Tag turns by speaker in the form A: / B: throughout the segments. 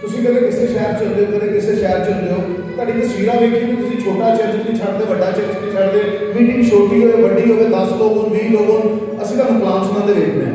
A: ਤੁਸੀਂ ਕਦੇ ਕਿਸੇ ਸ਼ਹਿਰ ਚ ਹੁੰਦੇ ਹੋ, ਕਦੇ ਕਿਸੇ ਸ਼ਹਿਰ ਚ ਹੁੰਦੇ ਹੋ, ਤੁਹਾਡੀ ਤਸਵੀਰਾਂ ਵੇਖੀ ਵੀ ਤੁਸੀਂ ਛੋਟਾ ਚਰਚ ਨਹੀਂ ਛੱਡਦੇ, ਵੱਡਾ ਚਰਚ ਨਹੀਂ ਛੱਡਦੇ, ਮੀਟਿੰਗ ਛੋਟੀ ਹੋਵੇ ਵੱਡੀ ਹੋਵੇ, 10 ਲੋਕ ਹੋਣ 20 ਲੋਕ ਹੋਣ, ਅਸੀਂ ਤੁਹਾਨੂੰ ਕਲਾਮ ਸੁਣਾਉਂਦੇ ਵੇਖਦੇ ਹਾਂ।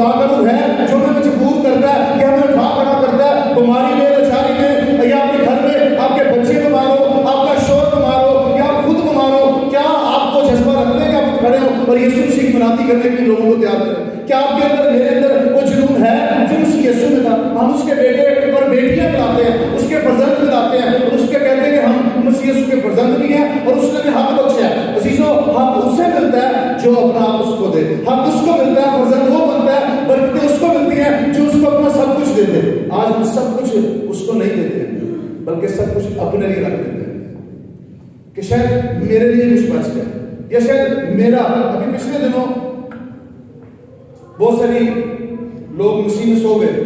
A: خدا کا روح ہے جو ہمیں مجبور کرتا ہے کہ ہمیں اٹھا کھڑا کرتا ہے بیماری میں, لاچاری میں, یا آپ کے گھر میں آپ کے بچے بیمار ہو, آپ کا شوہر بیمار ہو, یا آپ خود بیمار ہو, کیا آپ کو جذبہ رکھتے ہیں کہ آپ کھڑے ہو اور یسوع مسیح کی منادی کرنے کے لیے لوگوں کو تیار کریں؟ کیا آپ کے اندر میرے اندر وہ جنون ہے جو مسیح یسوع میں تھا؟ ہم اس کے بیٹے اور بیٹیاں بناتے ہیں, اس کے فرزند بناتے ہیں, اور اس کے کہتے ہیں کہ ہم مسیح یسوع کے فرزند بھی ہیں اور اس نے بھی حق بخشا ہے. عزیزو, حق اس سے ملتا ہے جو اپنا آپ اس کو دے, حق اس کو ملتا ہے, فرزند وہ بنتا ہے, برکتیں اس کو ملتی ہیں جو اس کو اپنا سب کچھ دیتے ہیں. آج ہم سب کچھ اس کو نہیں دیتے ہیں بلکہ سب کچھ اپنے لیے رکھ دیتے ہیں کہ شاید میرے لیے کچھ بچ جائے, یا شاید میرا. ابھی پچھلے دنوں بہت ساری لوگ مسیح میں سو گئے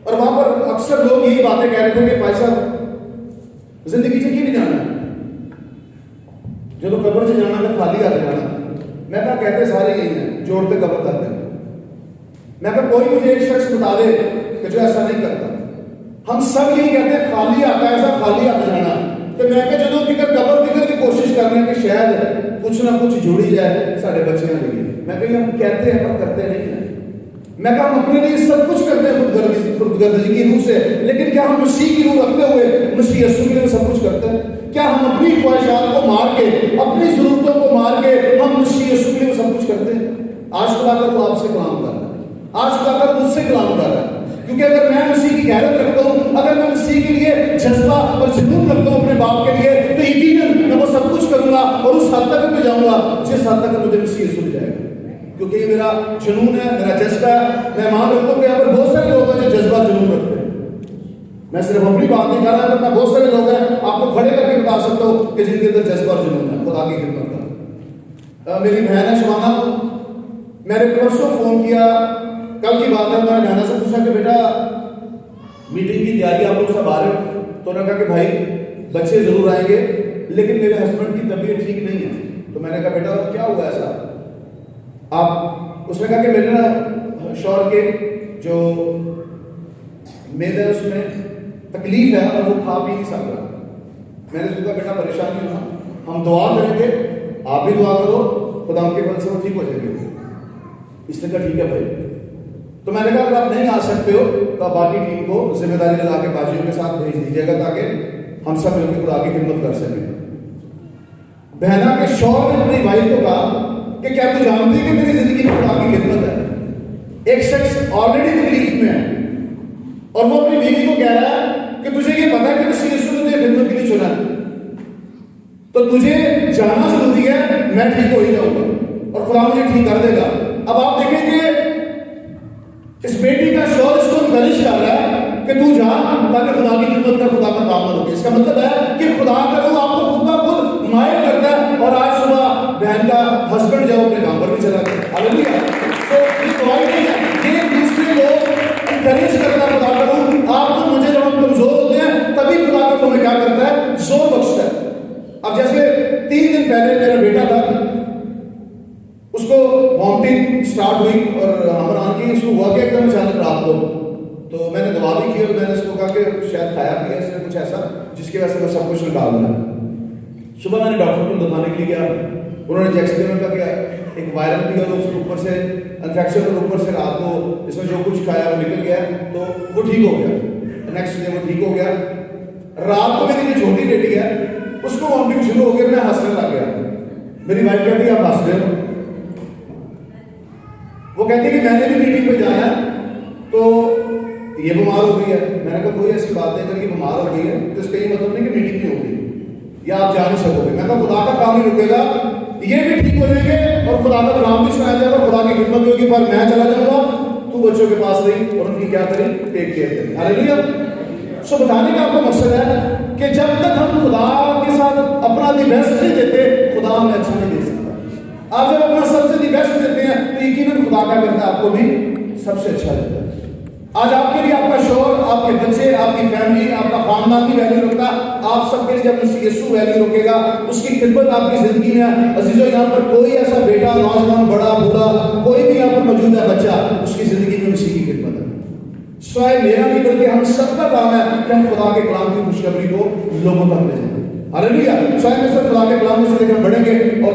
A: اور وہاں پر اکثر لوگ یہی باتیں کہہ رہے تھے کہ بھائی صاحب زندگی سے کی نہیں جانا, جب قبر سے جانا ہے خالی ہاتھ جانا. میں کہا کہتے سارے یہی ہیں, جوڑتے قبر تک ہیں. میں کہا کوئی مجھے ایک شخص بتا دے کہ جو ایسا نہیں کرتا. ہم سب یہی کہتے ہیں خالی ہاتھ ایسا خالی ہاتھ جانا. تو میں کہ جدوں فکر قبر فکر کی کوشش کر رہے ہیں کہ شاید کچھ نہ کچھ جوڑی جائے سارے بچیاں کے لیے. میں کہ ہم کہتے ہیں پر کرتے نہیں ہیں. میں کہا ہم اپنے لیے سب کچھ کرتے ہیں خودگردی کی روح سے, لیکن کیا ہم مسیح کی روح رکھتے ہوئے مسیح یسوع کے لیے سب کچھ کرتے ہیں؟ کیا ہم اپنی خواہشات کو مار کے, اپنی ضرورتوں کو مار کے ہم مسیح یسوع کے لیے سب کچھ کرتے ہیں؟ آج خدا کر وہ آپ سے کلام کر رہا ہے, آج خدا کر مجھ سے کلام کر رہا ہے. کیونکہ اگر میں مسیح کی غیرت رکھتا ہوں, اگر میں مسیح کے لیے جذبہ اور جنون رکھتا ہوں اپنے باپ کے لیے, تو یقیناً میں وہ سب کچھ کروں گا اور اس حد تک میں جاؤں گا جس حد تک مجھے مسیح یسوع مل جائے گا. کیونکہ یہ میرا جنون ہے, میرا جذبہ ہے. میں مان رکھتا ہوں کہ یہاں پر بہت سارے لوگ ہیں جو جذبہ جنون رکھتے ہیں. میں صرف اپنی بات نہیں کر رہا, میں بہت سارے لوگ ہیں آپ کو کھڑے کر کے بتا سکتا ہوں کہ جن کے اندر جذبہ اور جنون ہے خدا کی خدمت کا. میری بہن ہے شبانہ, میں نے پرسوں فون کیا, کل کی بات ہے, میں نے بہنہ سے پوچھا کہ بیٹا میٹنگ کی تیاری آپ لوگ سب آ رہے ہو؟ تو انہوں نے کہا کہ بھائی بچے ضرور آئیں گے لیکن میرے ہسبینڈ کی طبیعت ٹھیک نہیں ہے. تو میں نے کہا بیٹا کیا ہوا ایسا آپ؟ اس نے کہا کہ میرے نا شوہر کے جو میدے اس میں تکلیف ہے اور وہ کھا پی نہیں سکتا. میں نے اس کو کہا بیٹا پریشان نہیں ہونا, ہم دعا کریں گے, آپ بھی دعا کرو, خدا ان کے فضل سے وہ ٹھیک ہو جائے گے. اس نے کہا ٹھیک ہے بھائی. تو میں نے کہا اگر آپ نہیں آ سکتے ہو تو آپ باقی ٹیم کو ذمہ داری لگا کے باجیوں کے ساتھ بھیج دیجیے گا تاکہ ہم سب مل کے خدا کی خدمت کر سکیں. بہنا کے شوہر نے اپنی وائف کو کہا کہ کیا تو جانتی ہے کہ میری زندگی میں خدا کی خدمت ہے؟ ایک شخص آلریڈی تکلیف میں ہے اور وہ اپنی بیوی کو کہہ رہا ہے کہ تجھے یہ پتا ہے کہ مسیح یسوع نے تجھے خدمت کے لیے چنا ہے, تو تجھے جانا ضروری ہے, میں ٹھیک ہو ہی جاؤں گا اور خدا مجھے ٹھیک کر دے گا. اب آپ دیکھیں کہ اس بیٹی کا شوہر اس کو انکریج کر رہا ہے کہ تو جا تاکہ خدا کی خدمت کا خدا کا کام نہ رکے. اس کا مطلب ہے کہ خدا کا روح آپ کو خود بخود مائل کرتا ہے. اور آج صبح بہن کا ہسبینڈ جب اپنے کام پر بھی چلا گیا, ہاللیلویا. تو یہ دعائی نہیں ہے, یہ دوسرے لوگ انکریج کرتا ہے خدا کا روح. آپ کو مجھے جب ہم کمزور ہوتے ہیں تبھی خدا کا روح ہمیں کیا کرتا ہے؟ زور بخشتا ہے. اب جیسے 3 دن پہلے میرا بیٹا تھا, اس کو وامٹنگ سٹارٹ ہوئی اور ہمراہ کی اس کو ہوا کہ ایک دم اچانک رات کو. تو میں نے دعا بھی کی اور میں نے اس کو کہا کہ شاید کھایا پیا اس نے کچھ ایسا جس کی وجہ سے میں سب کچھ نکال دوں. صبح میں نے ڈاکٹر کو دکھانے کے لیے گیا, انہوں نے چیک کیا, کہا کہ ایک وائرل بھی ہے, اس کے اوپر سے انفیکشن اور اوپر سے رات کو اس میں جو کچھ کھایا وہ نکل گیا, تو وہ ٹھیک ہو گیا. نیکسٹ ڈے وہ ٹھیک ہو گیا. رات کو میری جو چھوٹی بیٹی ہے اس کو وامٹنگ شروع ہو گیا, میں ہنسنے لگ گیا. میری وائف کہتی ہے آپ ہنس رہے ہو؟ وہ کہتی ہے کہ میں نے بھی میٹنگ پہ جانا ہے تو یہ بیمار ہو گئی ہے. میں نے کہا کوئی ایسی بات نہیں, اگر یہ بیمار ہو گئی ہے تو اس کا یہ مطلب نہیں کہ میٹنگ نہیں ہوگی یا آپ جا نہیں سکو گے. میں کہا خدا کا کام نہیں رکے گا, یہ بھی ٹھیک ہو جائیں گے اور خدا کا کلام بھی سنایا جائے گا, خدا کی خدمت ہوگی, پر میں چلا جاؤں گا, تو بچوں کے پاس رہی اور ان کی کیا کریں, ٹیک کیئر کریں. ہاللیلویا. سو بتانے کا آپ کا مقصد ہے کہ جب تک ہم خدا کے ساتھ اپنا دی بیسٹ نہیں دیتے, خدا ہمیں اچھا نہیں دے سکتا. آپ جب اپنا سب سے دی بیسٹ دیتے ہیں تو یقیناً خدا کیا کرتا ہے, آپ کو بھی سب سے اچھا دیتا ہے. آج آپ کے لیے آپ کا شوہر, آپ کے بچے, آپ کی فیملی, آپ کا خاندان کی ویلیو رکھتا ہے. آپ سب کے لیے جب مسیح یسوع ویلیو رکھے گا, اس کی خدمت آپ کی زندگی میں ہے. عزیزو, یہاں پر کوئی ایسا بیٹا, نوجوان, بڑا, بوڑھا, کوئی بھی یہاں پر موجود ہے بچہ, اس کی زندگی میں مسیح کی خدمت ہے. سوائے میرا نہیں بلکہ ہم سب کا کام ہے کہ ہم خدا کے کلام کی خوشخبری کو لوگوں تک لے جائیں. ہاللیلویا. سوائے میں سب خدا کے کلام میں سے ہم بڑھیں گے اور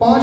A: 5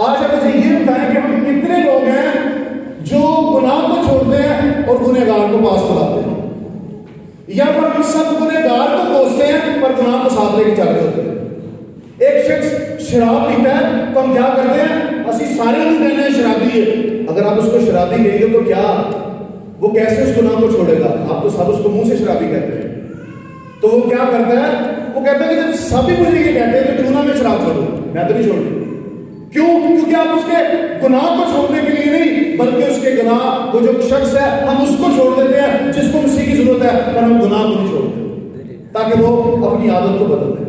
A: آج آپ مجھے یہ بتائیں کہ ہم کتنے لوگ ہیں جو گناہ کو چھوڑتے ہیں اور گنہگار کو پاس بلاتے ہیں، یا پھر ہم سب گنہگار کو کوستے ہیں پر گناہ کو ساتھ لے کے چل رہے ہوتے ہیں۔ ایک شخص شراب پیتا ہے تو ہم کیا کرتے ہیں، اسی سارے لوگ کہتے ہیں شرابی ہے۔ اگر آپ اس کو شرابی کہیں گے تو کیا وہ کیسے اس گناہ کو چھوڑے گا؟ آپ تو سب اس کو منہ سے شرابی کہتے ہیں۔ تو وہ کیا کرتا ہے، وہ کہتا ہے کہ جب سبھی مجھے یہ کہتے ہیں تو کیوں نہ میں شراب چھوڑوں، میں تو نہیں چھوڑوں۔ کیوں؟ کیونکہ آپ اس کے گناہ کو چھوڑنے کے لیے نہیں بلکہ اس کے گناہ، وہ جو شخص ہے ہم اس کو چھوڑ دیتے ہیں جس کو مسیح کی ضرورت ہے، پر ہم گناہ کو نہیں چھوڑتے تاکہ وہ اپنی عادت کو بدل دیں۔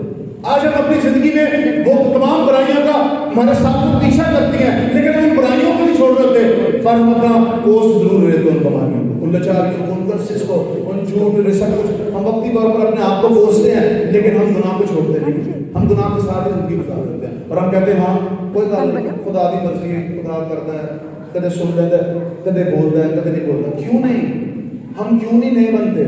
A: آج ہم اپنی زندگی میں وہ تمام برائیوں کا ہمارے ساتھ میں پیچھا کرتی ہیں لیکن ہم ان برائیوں کو نہیں چھوڑ دیتے، پر ہم اپنا کوس ضرور رہتے ان بیماریوں کو، ان لاچاریوں کو، ان کرسس کو، ان جھوٹ سب کچھ ہم وقتی طور پر اپنے آپ کو کوستے ہیں لیکن ہم گناہ کو چھوڑتے نہیں، ہم گناہ کے ساتھ زندگی گزار دیتے ہیں اور ہم کہتے ہیں ہاں کوئی گل نہیں، خدا دی مرضی ہے، خدا کرتا ہے، کدے سن لیتا ہے، کدے بولتا ہے، کدے نہیں بولتا۔ کیوں نہیں؟ ہم کیوں نہیں بنتے؟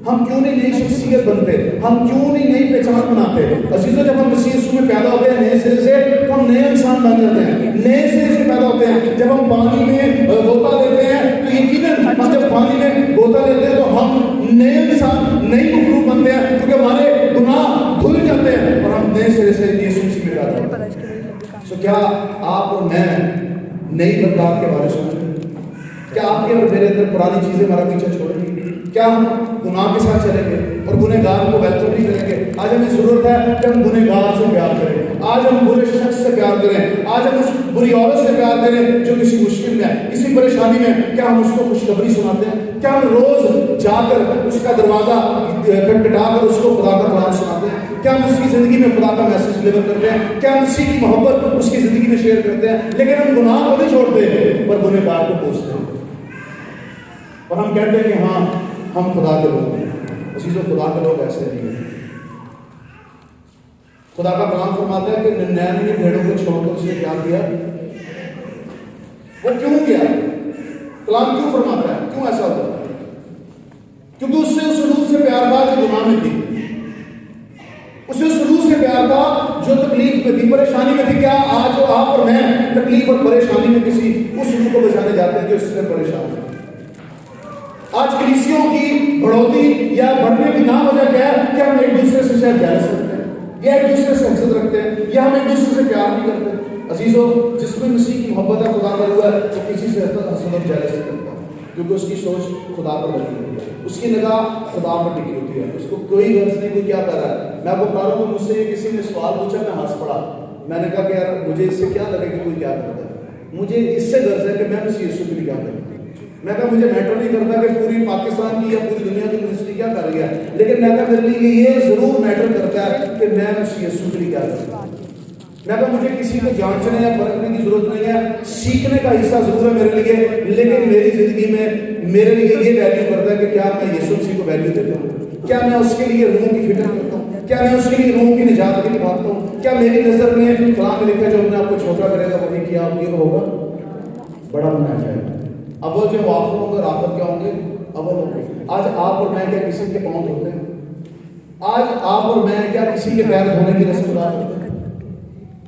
A: ہم کیوں نہیں نئی شخصیت بنتے؟ ہم کیوں نہیں نئی پہچان بناتے؟ عزیزو جب ہم مسیح یسوع میں پیدا ہوتے ہیں نئے سرے سے تو ہم نئے انسان بن جاتے ہیں، نئے سرے سے پیدا ہوتے ہیں۔ جب ہم پانی میں غوطہ لیتے ہیں تو یقیناً ہم جب پانی میں غوطہ لیتے ہیں تو ہم نئے انسان، نئی مخلوق بنتے ہیں کیونکہ ہمارے گناہ دھل جاتے ہیں اور ہم نئے سرے سے یسوع مسیح میں پیدا ہوتے ہیں۔ تو کیا آپ اور میں نئی برکات کے بارے سنتے ہیں؟ کیا آپ کے اور میرے اندر پرانی چیزیں ہمارا پیچھے چھوڑیں گی؟ کیا ہم گناہ کے ساتھ چلیں گے اور گنہگار کو ویلکم نہیں کریں گے؟ آج ہمیں ضرورت ہے کہ ہم گنہگار سے پیار کریں، آج ہم برے شخص سے پیار کریں، آج ہم اس بری عورت سے پیار کریں جو کسی مشکل میں ہے، کسی پریشانی میں۔ کیا ہم اس کو خوشخبری سناتے ہیں؟ کیا ہم روز جا کر اس کا دروازہ کھٹکھٹا کر اس کو خدا کا کلام سناتے ہیں؟ کیا ہم اس کی زندگی میں خدا کا میسج ڈلیور کرتے ہیں؟ کیا ہم اسی کی محبت اس کی زندگی میں شیئر کرتے ہیں؟ لیکن ہم گناہ کو نہیں چھوڑتے پر گنہگار کو کوستے ہیں اور ہم کہتے ہیں کہ ہاں ہم خدا کے لوگ ہیں۔ عزیزو خدا کے لوگ ایسے نہیں ہیں۔ خدا کا کلام فرماتا ہے کہ 99 بھیڑوں کو چھوڑ کر اس نے کیا کیا؟ وہ کیوں کیا؟ کلام کیوں فرماتا ہے؟ کیوں ایسا ہوتا ہے؟ کیونکہ اس سے اس روح سے پیار تھا جو گناہ میں تھی، اسے اس روح سے پیار تھا جو تکلیف میں تھی، پریشانی میں تھی۔ کیا آج آپ اور میں تکلیف اور پریشانی میں کسی اس روح کو بچانے جاتے ہیں جو اس سے پریشان ہے؟ آج کلیسیوں کی بڑھوتی یا بڑھنے کی نام وجہ کیا ہے کہ ہم ایک دوسرے سے شاید جیلس رکھتے ہیں یا ایک دوسرے سے حسد رکھتے ہیں یا ہم ایک دوسرے سے پیار نہیں کرتے۔ عزیزو جس میں مسیح کی محبت ہے خدا کا ہوا ہے تو کسی سے حسد اور جیلس نہیں کرتا کیونکہ اس کی سوچ خدا پر لگی ہوئی ہے، اس کی نگاہ خدا پر ٹکی ہوتی ہے، اس کو کوئی غرض نہیں کوئی کیا کر رہا ہے۔ میں آپ کو بتا رہا ہوں، مجھ سے یہ کسی نے سوال پوچھا، میں ہنس پڑا، میں نے کہا کہ یار مجھے اس سے کیا لگے کہ کوئی کیا کرتا ہے، مجھے اس سے غرض ہے کہ میں مسیح یسوع کے لیے کیا کروں۔ میں کہا مجھے میٹر نہیں کرتا کہ پوری پاکستان کی یا پوری دنیا کی منسٹری کیا کر رہی ہے، لیکن میں کہا میرے لیے یہ ضرور میٹر کرتا ہے کہ میں مسیح یسوع کے لیے کیا کروں۔ میں کہا مجھے کسی کو جانچنے یا پرکھنے کی ضرورت نہیں ہے، سیکھنے کا حصہ ضرور ہے میرے لیے، لیکن میری زندگی میں میرے لیے یہ ویلیو کرتا ہے کہ کیا میں یسوع مسیح کو ویلیو دیتا ہوں، کیا میں اس کے لیے روحوں کی فکر کرتا ہوں، کیا میں اس کے لیے روحوں کی نجات کے لیے بھاگتا ہوں، کیا میری نظر میں کلام میں لکھا ہے جو اپنے آپ کو چھوٹا کرے گا وہی کیا یہ ہوگا بڑا بنایا جائے گا۔ اول جو واقع ہوں گے اور آخر کیا ہوں گے؟ اول ہوں گے۔ آج آپ اور میں کیا کسی کے پاؤں دھوتے ہیں؟ آج آپ اور میں کیا کسی کے پیر دھونے کی رسم ادا کرتے ہیں؟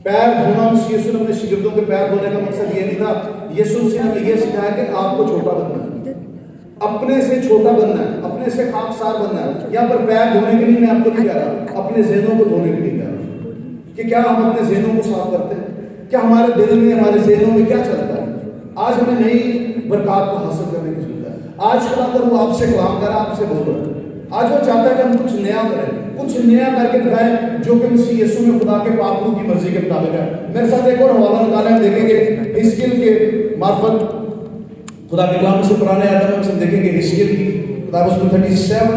A: پیر دھونا مسیح یسوع نے اپنے شاگردوں کے پیر دھونے کا مقصد یہ نہیں تھا، یسوع مسیح نے یہ سکھایا کہ آپ کو چھوٹا بننا ہے، اپنے سے چھوٹا بننا ہے، اپنے سے خاکسار بننا ہے۔ یہاں پر پیر دھونے کے لیے میں آپ کو نہیں کہہ رہا، اپنے ذہنوں کو دھونے کے لیے کہہ رہا کہ کیا ہم اپنے ذہنوں کو صاف کرتے ہیں، کیا ہمارے دل میں ہمارے ذہنوں میں کیا چلتا ہے۔ آج ہمیں نئی برکات کو حاصل کرنے کی ضرورت ہے۔ آج خدا کر وہ آپ سے کلام کر رہا ہے، آپ سے بول رہا ہے، آج وہ چاہتا ہے کہ ہم کچھ نیا کریں، کچھ نیا کر کے دکھائیں جو کہ مسیح یسوع میں خدا کے پاک روح کی مرضی کے مطابق ہے۔ میرے ساتھ ایک اور حوالہ نکالیں، ہم دیکھیں گے حزقیل کے معرفت خدا کے کلام سے پرانے آدم سے دیکھیں گے حزقیل کی کتاب اس میں 37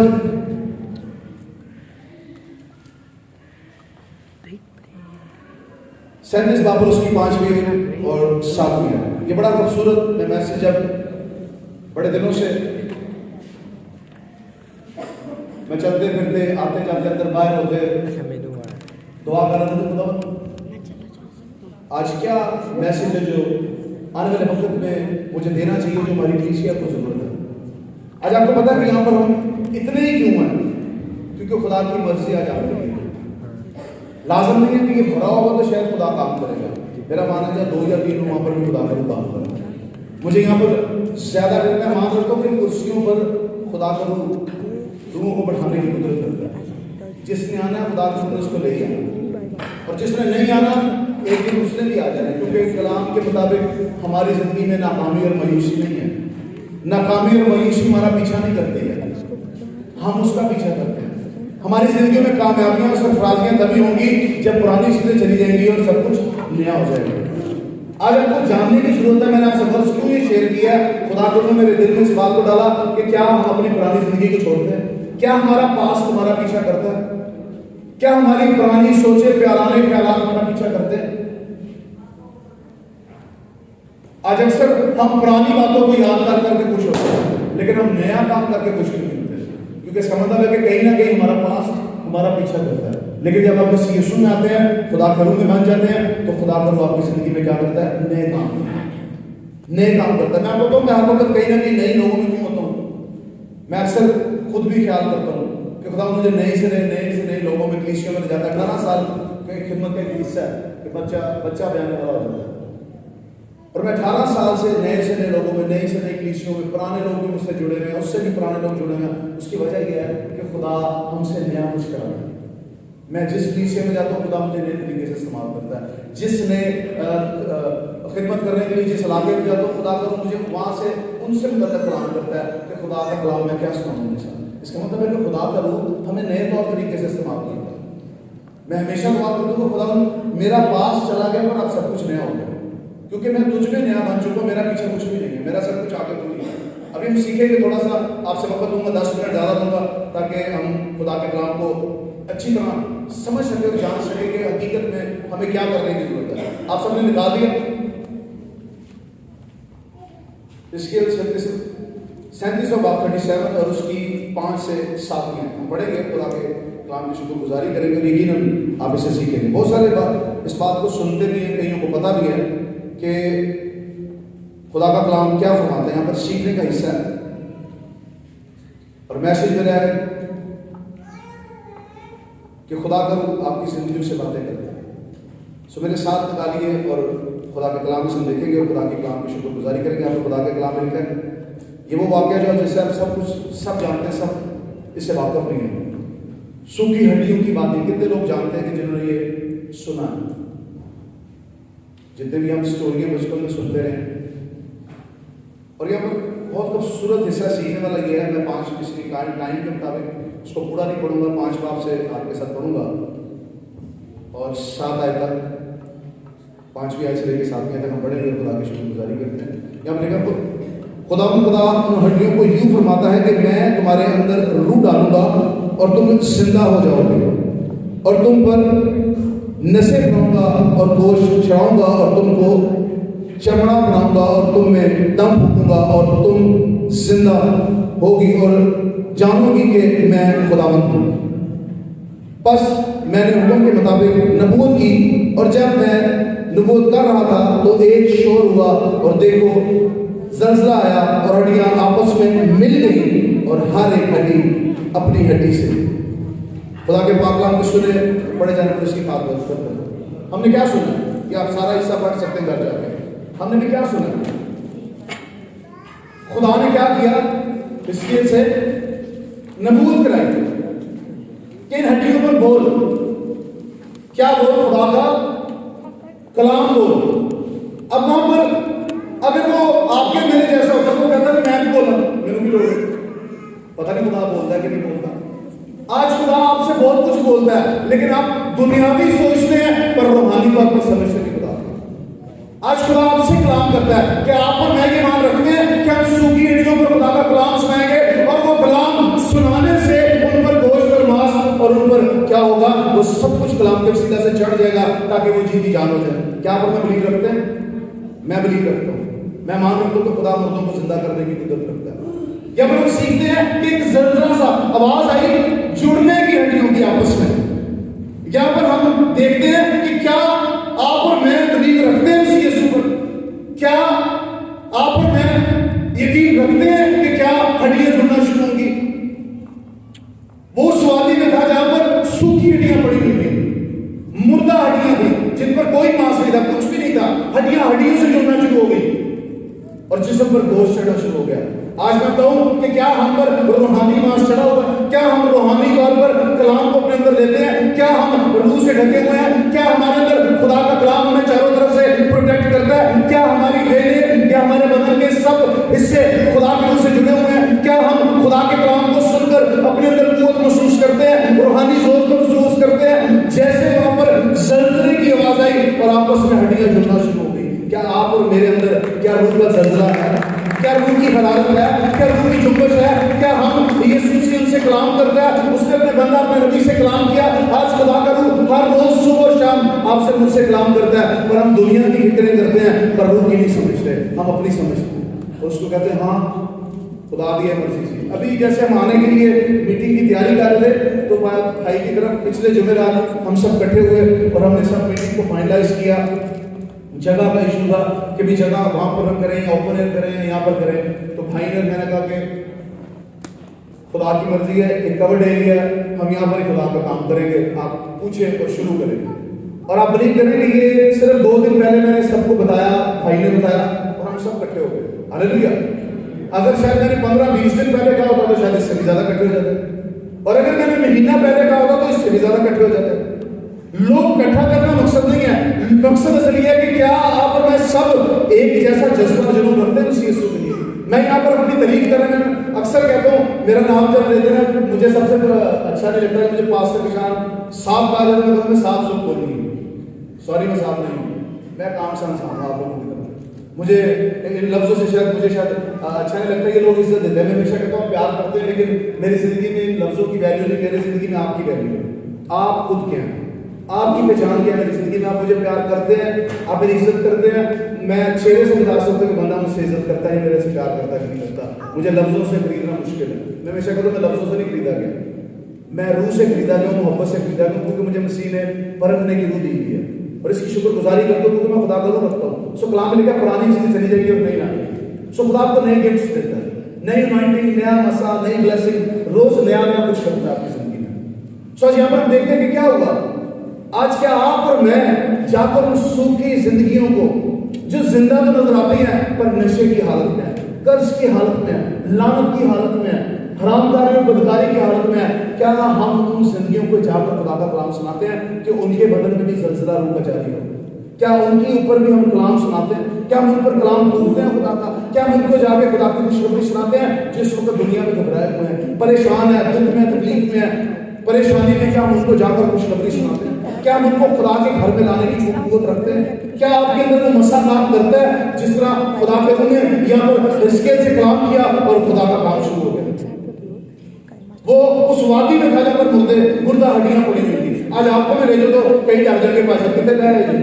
A: 37 باب اور اس کی 5ویں اور 7ویں ہے۔ یہ بڑا خوبصورت میں میسج جب بڑے دنوں سے میں چلتے پھرتے آتے جاتے اندر باہر ہوتے دعا کر رہے تھے خدا آج کیا میسج ہے جو آنے والے وقت میں مجھے دینا چاہیے جو ہماری کلیسیا کو ضرورت ہے۔ آج آپ کو پتا ہے کہ یہاں پر ہم اتنے ہی کیوں ہیں؟ کیونکہ خدا کی مرضی آج آپ کے لیے لازم نہیں ہے کہ یہ بھرا ہوگا تو شاید خدا کام کرے گا، میرا ماننا ہے 2 یا 3 وہاں پر بھی خدا کا روح کام کرتا ہے. مجھے یہاں پر زیادہ کر میں مان رکھتا ہوں کہ کرسیوں پر خدا کا روح روحوں کو بٹھانے کی قدرت رکھتا ہے. جس نے آنا ہے خدا کی قدرت کو لے آنا, اور جس نے نہیں آنا ایک دن اس نے بھی آ جانا ہے, کیونکہ کلام کے مطابق ہماری زندگی میں ناکامی اور مایوسی نہیں ہے. ناکامی اور مایوسی ہمارا پیچھا نہیں کرتی ہے, ہم اس کا پیچھا کرتے ہیں. ہماری زندگیوں میں کامیابیاں اور سرفرازیاں تبھی ہوں گی جب پرانی چیزیں چلی جائیں گی اور سب کچھ نیا ہو جائے گا. آج آپ کو جاننے کی ضرورت ہے, میں نے آپ سے فرض کیوں یہ شیئر کیا ہے, خدا کو میرے دل میں اس بات کو ڈالا کہ کیا ہم اپنی پرانی زندگی کو چھوڑتے ہیں, کیا ہمارا پاس ہمارا پیچھا کرتا ہے, کیا ہماری پرانی سوچیں پیارانے خیالات ہمارا پیچھا کرتے ہیں. آج اکثر ہم پرانی باتوں کو یاد کر کر کے خوش ہوتے ہیں, لیکن ہم نیا کام کر کے خوش نہیں ہوتے, کیونکہ اس کا مطلب ہے کہ کہیں نہ کہیں ہمارا پاس ہمارا پیچھا کرتا ہے. لیکن جب آپ مسیح یسوع میں آتے ہیں, خدا کا روح میں بن جاتے ہیں, تو خدا کا روح آپ کی زندگی میں کیا کرتا ہے, نئے کام کرتا ہے. میں آپ کو میں ہر وقت کہیں نہ کہیں نئے لوگوں میں کیوں ہوتا ہوں. میں اکثر خود بھی خیال کرتا ہوں کہ خدا مجھے نئے سے نئے لوگوں میں کلیسیوں میں لے جاتا ہے. 18 سال کی خدمت کا ایک حصہ ہے کہ بچہ بیان والا ہو جاتا ہے, اور میں 18 سال سے نئے لوگوں میں نئی کلیسیوں میں, پرانے لوگ بھی مجھ سے جڑے ہوئے ہیں, اس سے بھی پرانے لوگ جڑے ہوئے ہیں. اس کی وجہ یہ ہے کہ خدا ہم سے نیا کچھ کرا ہے. میں جس کلیسے میں جاتا ہوں خدا مجھے نئے طریقے سے استعمال کرتا ہے. جس نے خدمت کرنے کے لیے جس علاقے میں جاتا ہوں, خدا کا مجھے وہاں سے ان سے مدد کلام کرتا ہے کہ خدا کا کلام میں کیا سناؤں ان ساتھ. اس کا مطلب ہے کہ خدا کا روح ہمیں نئے طور طریقے سے استعمال کرتا ہے. میں ہمیشہ دعا کرتا ہوں کہ خدا میرا پاس چلا گیا پر اب سب کچھ نیا ہو گیا, کیونکہ میں تجھ میں نیا بن چکا ہوں. میرا پیچھے کچھ بھی نہیں ہے, میرا سب کچھ آگے تو نہیں ہے. ابھی ہم سیکھیں گے, تھوڑا سا آپ سے وقت دوں گا, 10 منٹ زیادہ دوں گا, تاکہ ہم خدا کے کلام کو اچھی طرح سمجھ سکے اور جان سکے کہ حقیقت میں ہمیں کیا کرنے کی ضرورت ہے. آپ سب نے نکال دیا اس کے 37 باب 37 اور اس کی 5 سے 7 میں ہم پڑھیں گے. خدا کے کلام کی شکر گزاری کریں گے, یقیناً آپ اسے سیکھیں گے. بہت سارے بات اس بات کو سنتے بھی ہیں, کئیوں کو پتہ بھی ہے کہ خدا کا کلام کیا فرماتا ہے. یہاں پر سیکھنے کا حصہ ہے, اور میسج میرا ہے کہ خدا کا روح آپ کی زندگیوں سے باتیں کرتا ہے. سو میرے ساتھ نکالیے اور خدا کے کلام سے دیکھیں گے اور خدا کے کلام کی شکر گزاری کریں گے. آپ کو خدا کے کلام میں لکھا ہے, یہ وہ واقعہ جو ہے جس سے آپ سب کچھ سب جانتے ہیں, سب اس سے واقف نہیں ہے. سوکھی ہڈیوں کی باتیں کتنے لوگ جانتے ہیں کہ جنہوں نے یہ سنا ہے. جتنے بھی ہم اسٹوریاں بچپن میں سنتے رہے, اور یہاں پر بہت خوبصورت حصہ سیکھنے والا یہ ہے. میں 5 اس کی ٹائم کے مطابق اس کو پورا نہیں پڑھوں گا, 5 باب سے آپ کے ساتھ پڑھوں گا, اور 7 آیت تک 5ویں آیت سے لے کے 7ویں آیت تک ہم پڑھیں گے. خدا کی شکر گزاری کرتے ہیں. یہاں پر لکھا خدا ان ہڈیوں کو یوں فرماتا ہے کہ میں تمہارے اندر روح ڈالوں گا اور تم زندہ ہو جاؤ گے, اور تم پر نسیں بناؤں گا اور گوشت چڑھاؤں گا, اور تم کو چمڑا بناؤں گا, اور تم میں دم پھونکوں گا, اور تم زندہ ہوگی اور جانو گی کہ میں خداوند ہوں. پس میں نے حکم کے مطابق نبوت کی, اور جب میں نبوت کر رہا تھا تو ایک شور ہوا, اور دیکھو زلزلہ آیا, اور ہڈیاں آپس میں مل گئی, اور ہر ایک ہڈی اپنی ہڈی سے. خدا کے پاک کلام کو سنے, پڑھے جانے پر اس کی خاطر کرتے ہیں. ہم نے کیا سنا, یہ آپ سارا حصہ پڑھ سکتے ہیں گھر جا کے. ہم نے بھی کیا سنا, خدا نے کیا کیا, اس لیے سے نبوت کرائی کہ ان ہڈیوں پر بول, کیا بول, خدا کا کلام بول. اب وہاں پر اگر وہ آپ کے میرے جیسا ہوتا تو وہ کہتا ہے میں بھی بولا, میرے بھی لوگ پتہ نہیں خدا بولتا ہے کہ نہیں بولتا. آج خدا آپ سے بہت کچھ بولتا ہے, لیکن آپ دنیاوی سوچتے ہیں پر روحانی بات پر سمجھتے نہیں. خدا آج خدا آپ سے کلام کرتا ہے کہ آپ پر میں یہ مان رکھتے ہیں کہ ہم سوکھی ہڈیوں پر خدا کا کلام سنائیں گے, اور وہ کلام سنانے سے ان پر گوشت اور ماس اور ان پر کیا ہوگا, وہ سب کچھ کلام کے سیدھا سے چڑھ جائے گا تاکہ وہ جیتی جان ہو جائے. کیا آپ میں بلیو رکھتے ہیں؟ میں بلیو رکھتا ہوں, میں مان رکھتا ہوں کہ خدا مردوں کو زندہ کرنے کی قدرت رکھتا ہے. یا پھر ہم سیکھتے ہیں کہ ایک زلزلہ سا آواز آئی جڑنے کی ہڈیوں کی آپس میں. یا پھر ہم دیکھتے ہیں کہ کیا آپ اور میں بلیو رکھتے ہیں اسی یسوع پر, کیا آپ اور میں یقین رکھتے ہیں کہ کیا ہڈیاں جڑنا شروع ہوں گی. وہ سوادی میں تھا جہاں پر سوکھی ہڈیاں پڑی ہوئی تھیں, مردہ ہڈیاں تھیں جن پر کوئی ماس نہیں تھا, کچھ بھی نہیں تھا, کہ کیا ہم پر روحانی ماس چڑھا ہوا ہے؟ کیا ہم روحانی طور پر کلام کو اپنے اندر لیتے ہیں؟ کیا ہم روح سے ڈھکے ہوئے ہیں؟ کیا ہمارے اندر خدا کا کلام ہمیں چاروں طرف سے پروٹیکٹ کرتا ہے؟ کیا ہماری ویلیں یا ہمارے بدن کے سب حصے خدا کے روح سے جڑے ہوئے ہیں؟ کیا ہم خدا کے کلام کو سن کر اپنے اندر قوت محسوس کرتے ہیں، روحانی زور کو محسوس کرتے ہیں؟ جیسے وہاں پر زلزلے کی آواز آئی اور آپس میں ہڈیاں جڑنا شروع ہو گئی، کیا آپ اور میرے اندر کیا روح کا زلزلہ ہے؟ کیا روح کی حرارت ہے؟ کیا روح کی جنبش ہے؟ کیا ہم یسوع مسیح ان سے کلام کرتا ہے؟ اس نے اپنے بندہ اپنے نبی سے کلام کیا. آج خدا کا روح ہر روز صبح و شام آپ سے مجھ سے کلام کرتا ہے، پر ہم دنیا کی فکریں کرتے ہیں پر روح کی نہیں سمجھتے، ہم اپنی سمجھتے ہیں اور اس کو کہتے ہیں ہاں خدا دی ہے مرضی سے. ابھی جیسے ہم آنے کے لیے میٹنگ کی تیاری کر رہے تھے تو بھائی کی طرف پچھلے جمعرات ہم سب کٹھے ہوئے اور ہم نے سب میٹنگ کو فائنلائز کیا. جگہ کا ایشو تھا کہ بھی جگہ وہاں پر ہم کریں یا اوپن ایئر کریں یہاں پر کریں. تو بھائی نے میں نے کہا کہ خدا کی مرضی ہے، ایک کورڈ ایریا ہے، ہم یہاں پر خدا کا کام کریں گے، آپ پوچھیں اور شروع کریں. اور آپ بلیو کریں کہ یہ صرف 2 دن پہلے میں نے سب کو بتایا، بھائی نے بتایا اور ہم سب کٹھے ہو گئے. ہاللیلویا. اگر شاید میں نے 15-20 دن پہلے کہا ہوتا تو شاید اس سے بھی زیادہ کٹھے ہو جاتے، اور اگر میں نے مہینہ پہلے کہا ہوتا تو اس سے بھی زیادہ کٹھے ہو جاتے. لوگ کٹھا کرنا مقصد نہیں ہے، مقصد اصل یہ ہے کہ کیا آپ اور میں سب ایک جیسا جذبہ جنون رکھتے ہیں مسیح یسوع کے لیے. میں یہاں پر اپنی تعریف کرنے میں اکثر کہتا ہوں، میرا نام جب لیتے ہیں مجھے سب سے اچھا نہیں لگتا ہے، مجھے پاس سے نشان صاف کہا جاتا ہے تو میں صاف سب بولوں گی. سوری میں صاف نہیں ہوں، میں کام سے انسان ہوں آپ لوگوں کی طرح. مجھے ان لفظوں سے مجھے شاید اچھا نہیں لگتا، یہ لوگ عزت دیتے ہیں. میں ہمیشہ کہتا ہوں پیار کرتے ہیں، لیکن میری زندگی میں ان لفظوں کی ویلیو نہیں، میری زندگی میں آپ کی ویلیو ہے. آپ خود کیا ہیں، آپ کی پہچان کیا ہے میری زندگی میں. آپ مجھے پیار کرتے ہیں، آپ میری عزت کرتے ہیں. میں چہرے سے بتا سکتا ہوں کہ بندہ مجھ سے عزت کرتا ہے، میرے سے پیار کرتا ہے کہ نہیں کرتا. مجھے لفظوں سے خریدنا مشکل ہے. میں ہمیشہ کہتا ہوں میں لفظوں سے نہیں خریدا گیا، میں روح سے خریدا گیا ہوں، محبت سے خریدا گیا ہوں، کیونکہ مجھے مسیح نے پرکھنے کی روح دی ہوئی ہے اور اس کی شکر گزاری کرتا ہوں کیونکہ میں خدا کا روح رکھتا ہوں. سو کلام میں لکھا پرانی چیزیں چلی جائیں گی اور نہیں آئیں گی. سو خدا آپ کو نئے گفٹس دیتا ہے، نئی انوائنٹنگ، نیا مسا، نئی بلیسنگ، روز نیا نیا کچھ کرتا ہے آپ کی زندگی میں. سو آج یہاں پر ہم دیکھتے ہیں کہ کیا ہوا. آج کیا آپ اور میں جا کر ان سوکھی زندگیوں کو جو زندہ تو نظر آتی ہیں پر نشے کی حالت میں، قرض کی حالت میں، لعنت کی حالت میں، حرام کاری اور بدکاری کی حالت میں، کیا ہم ان زندگیوں کو جا کر خدا کا کلام سناتے ہیں کہ ان کے بدن میں بھی زلزلہ روح کا جاری ہو؟ کیا ان کے اوپر بھی ہم کلام سناتے ہیں؟ کیا ہم ان پر کلام پھونکتے ہیں خدا کا؟ کیا ہم ان کو جا کے خدا کی خوشخبری سناتے ہیں جو اس وقت دنیا میں گھبرائے ہوئے ہیں، پریشان ہے، دکھ میں، تکلیف میں، پریشانی میں؟ کیا ہم ان کو جا کر خوشخبری سناتے ہیں؟ کیا ہم ان کو خدا کے گھر میں لانے کی قوت رکھتے ہیں؟ کیا آپ کے اندر وہ مسا کام کرتا ہے جس طرح خدا کے انہیں یہاں پر حزقیل سے کلام کیا اور خدا کا کام شروع ہو گیا؟ وہ اس وادی میں کھاجا پر مردہ ہڈیاں پڑی ہوئی تھی. آج آپ کو میں لے جو تو کئی ڈاکٹر کے پاس کتنے لے آئے جی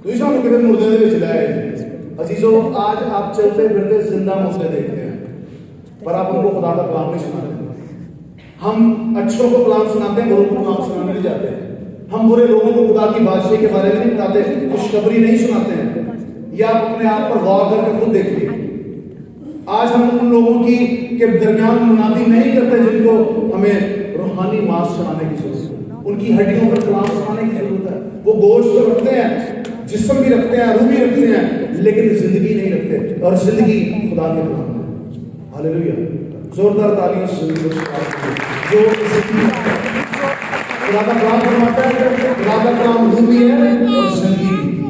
A: تو اس میں کتنے مردے دے لے آئے جی. عزیزو آج آپ چلتے پھرتے زندہ مردے دیکھتے ہیں پر آپ ان کو خدا کا کلام نہیں سناتے. ہم اچھوں کو کلام سناتے ہیں، بروں کو کلام سنانے نہیں جاتے. ہم برے لوگوں کو خدا کی بادشاہی کے بارے میں نہیں بتاتے، خوشخبری نہیں سناتے ہیں. یا آپ اپنے آپ پر غور کر کے خود دیکھیے. آج ہم ان لوگوں کی کے درمیان منادی نہیں کرتے جن کو ہمیں روحانی ماس چڑھانے کی ضرورت ہے، ان کی ہڈیوں پر کلام سنانے کی ضرورت ہے. وہ گوشت تو رکھتے ہیں، جسم بھی رکھتے ہیں، روح بھی رکھتے ہیں، لیکن زندگی نہیں رکھتے، اور زندگی خدا کے کلام ہے. ہاللیلویا. زوردار تالیاں سے زندگی جو خدا کا کلام فرماتا ہے، خدا کا کلام روح بھی ہے اور زندگی بھی.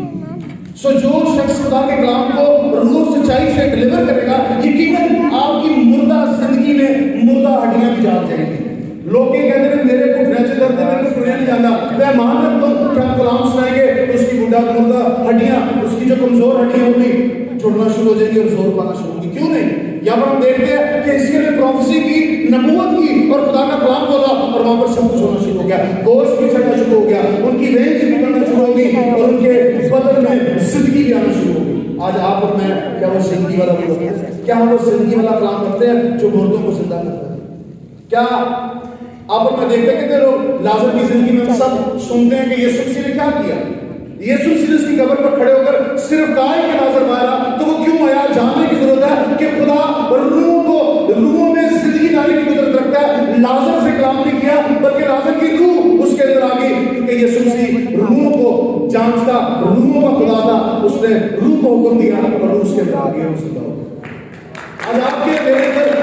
A: سو جو شخص خدا کے کلام کو روح سچائی سے ڈلیور کرے گا، یقیناً آپ کی مردہ زندگی میں مردہ ہڈیاں بھی جاگ جائیں گی. لوگ یہ کہتے ہیں میرے گھٹنے سے درد ہے، میرے کو سنیا نہیں جاتا. میں مان رکھتا ہوں کہ ہم کلام سنائیں گے تو اس کی مردہ ہڈیاں، اس کی جو کمزور ہڈیاں ہوگی جڑنا شروع ہو جائیں گی اور زور پانا شروع ہوگی. کیوں نہیں؟ یہاں پر ہم دیکھتے ہیں کہ اس نے پروفیسی کی، نبوت کی اور خدا کا کلام بولا اور وہاں پر سب کچھ ہونا شروع ہو گیا. گوشت بھی چڑھنا شروع ہو گیا، ان کی وینز بھی بڑھنا شروع ہوگی اور ان کے بدن میں زندگی بھی آنا شروع ہوگی. آج آپ اور میں کیا وہ زندگی والا بھی ہوتے ہیں؟ کیا ہم وہ زندگی والا کلام کرتے ہیں جو مردوں کو زندہ کرتا ہے؟ کیا آپ اور میں دیکھتے ہیں کہ لوگ لازر کی زندگی میں سب سنتے ہیں کہ یسوع مسیح نے کیا کیا؟ یسوع مسیح اس کی قبر پر کھڑے ہو کر صرف گائے کے ناظر مارا تو وہ کیوں آیا؟ جاننے کی ضرورت ہے کہ خدا روحوں میں زندگی لانے کی قدرت رکھتا ہے. لازر سے کلام نہیں کیا بلکہ لازر کی روح اس کے اندر آ گئی، کیونکہ یسوع مسیح روحوں کو جانتا، روحوں کا خدا تھا. اس نے روح کو حکم دیا اور روح اس کے اندر آ گیا. آج آپ کے میرے اندر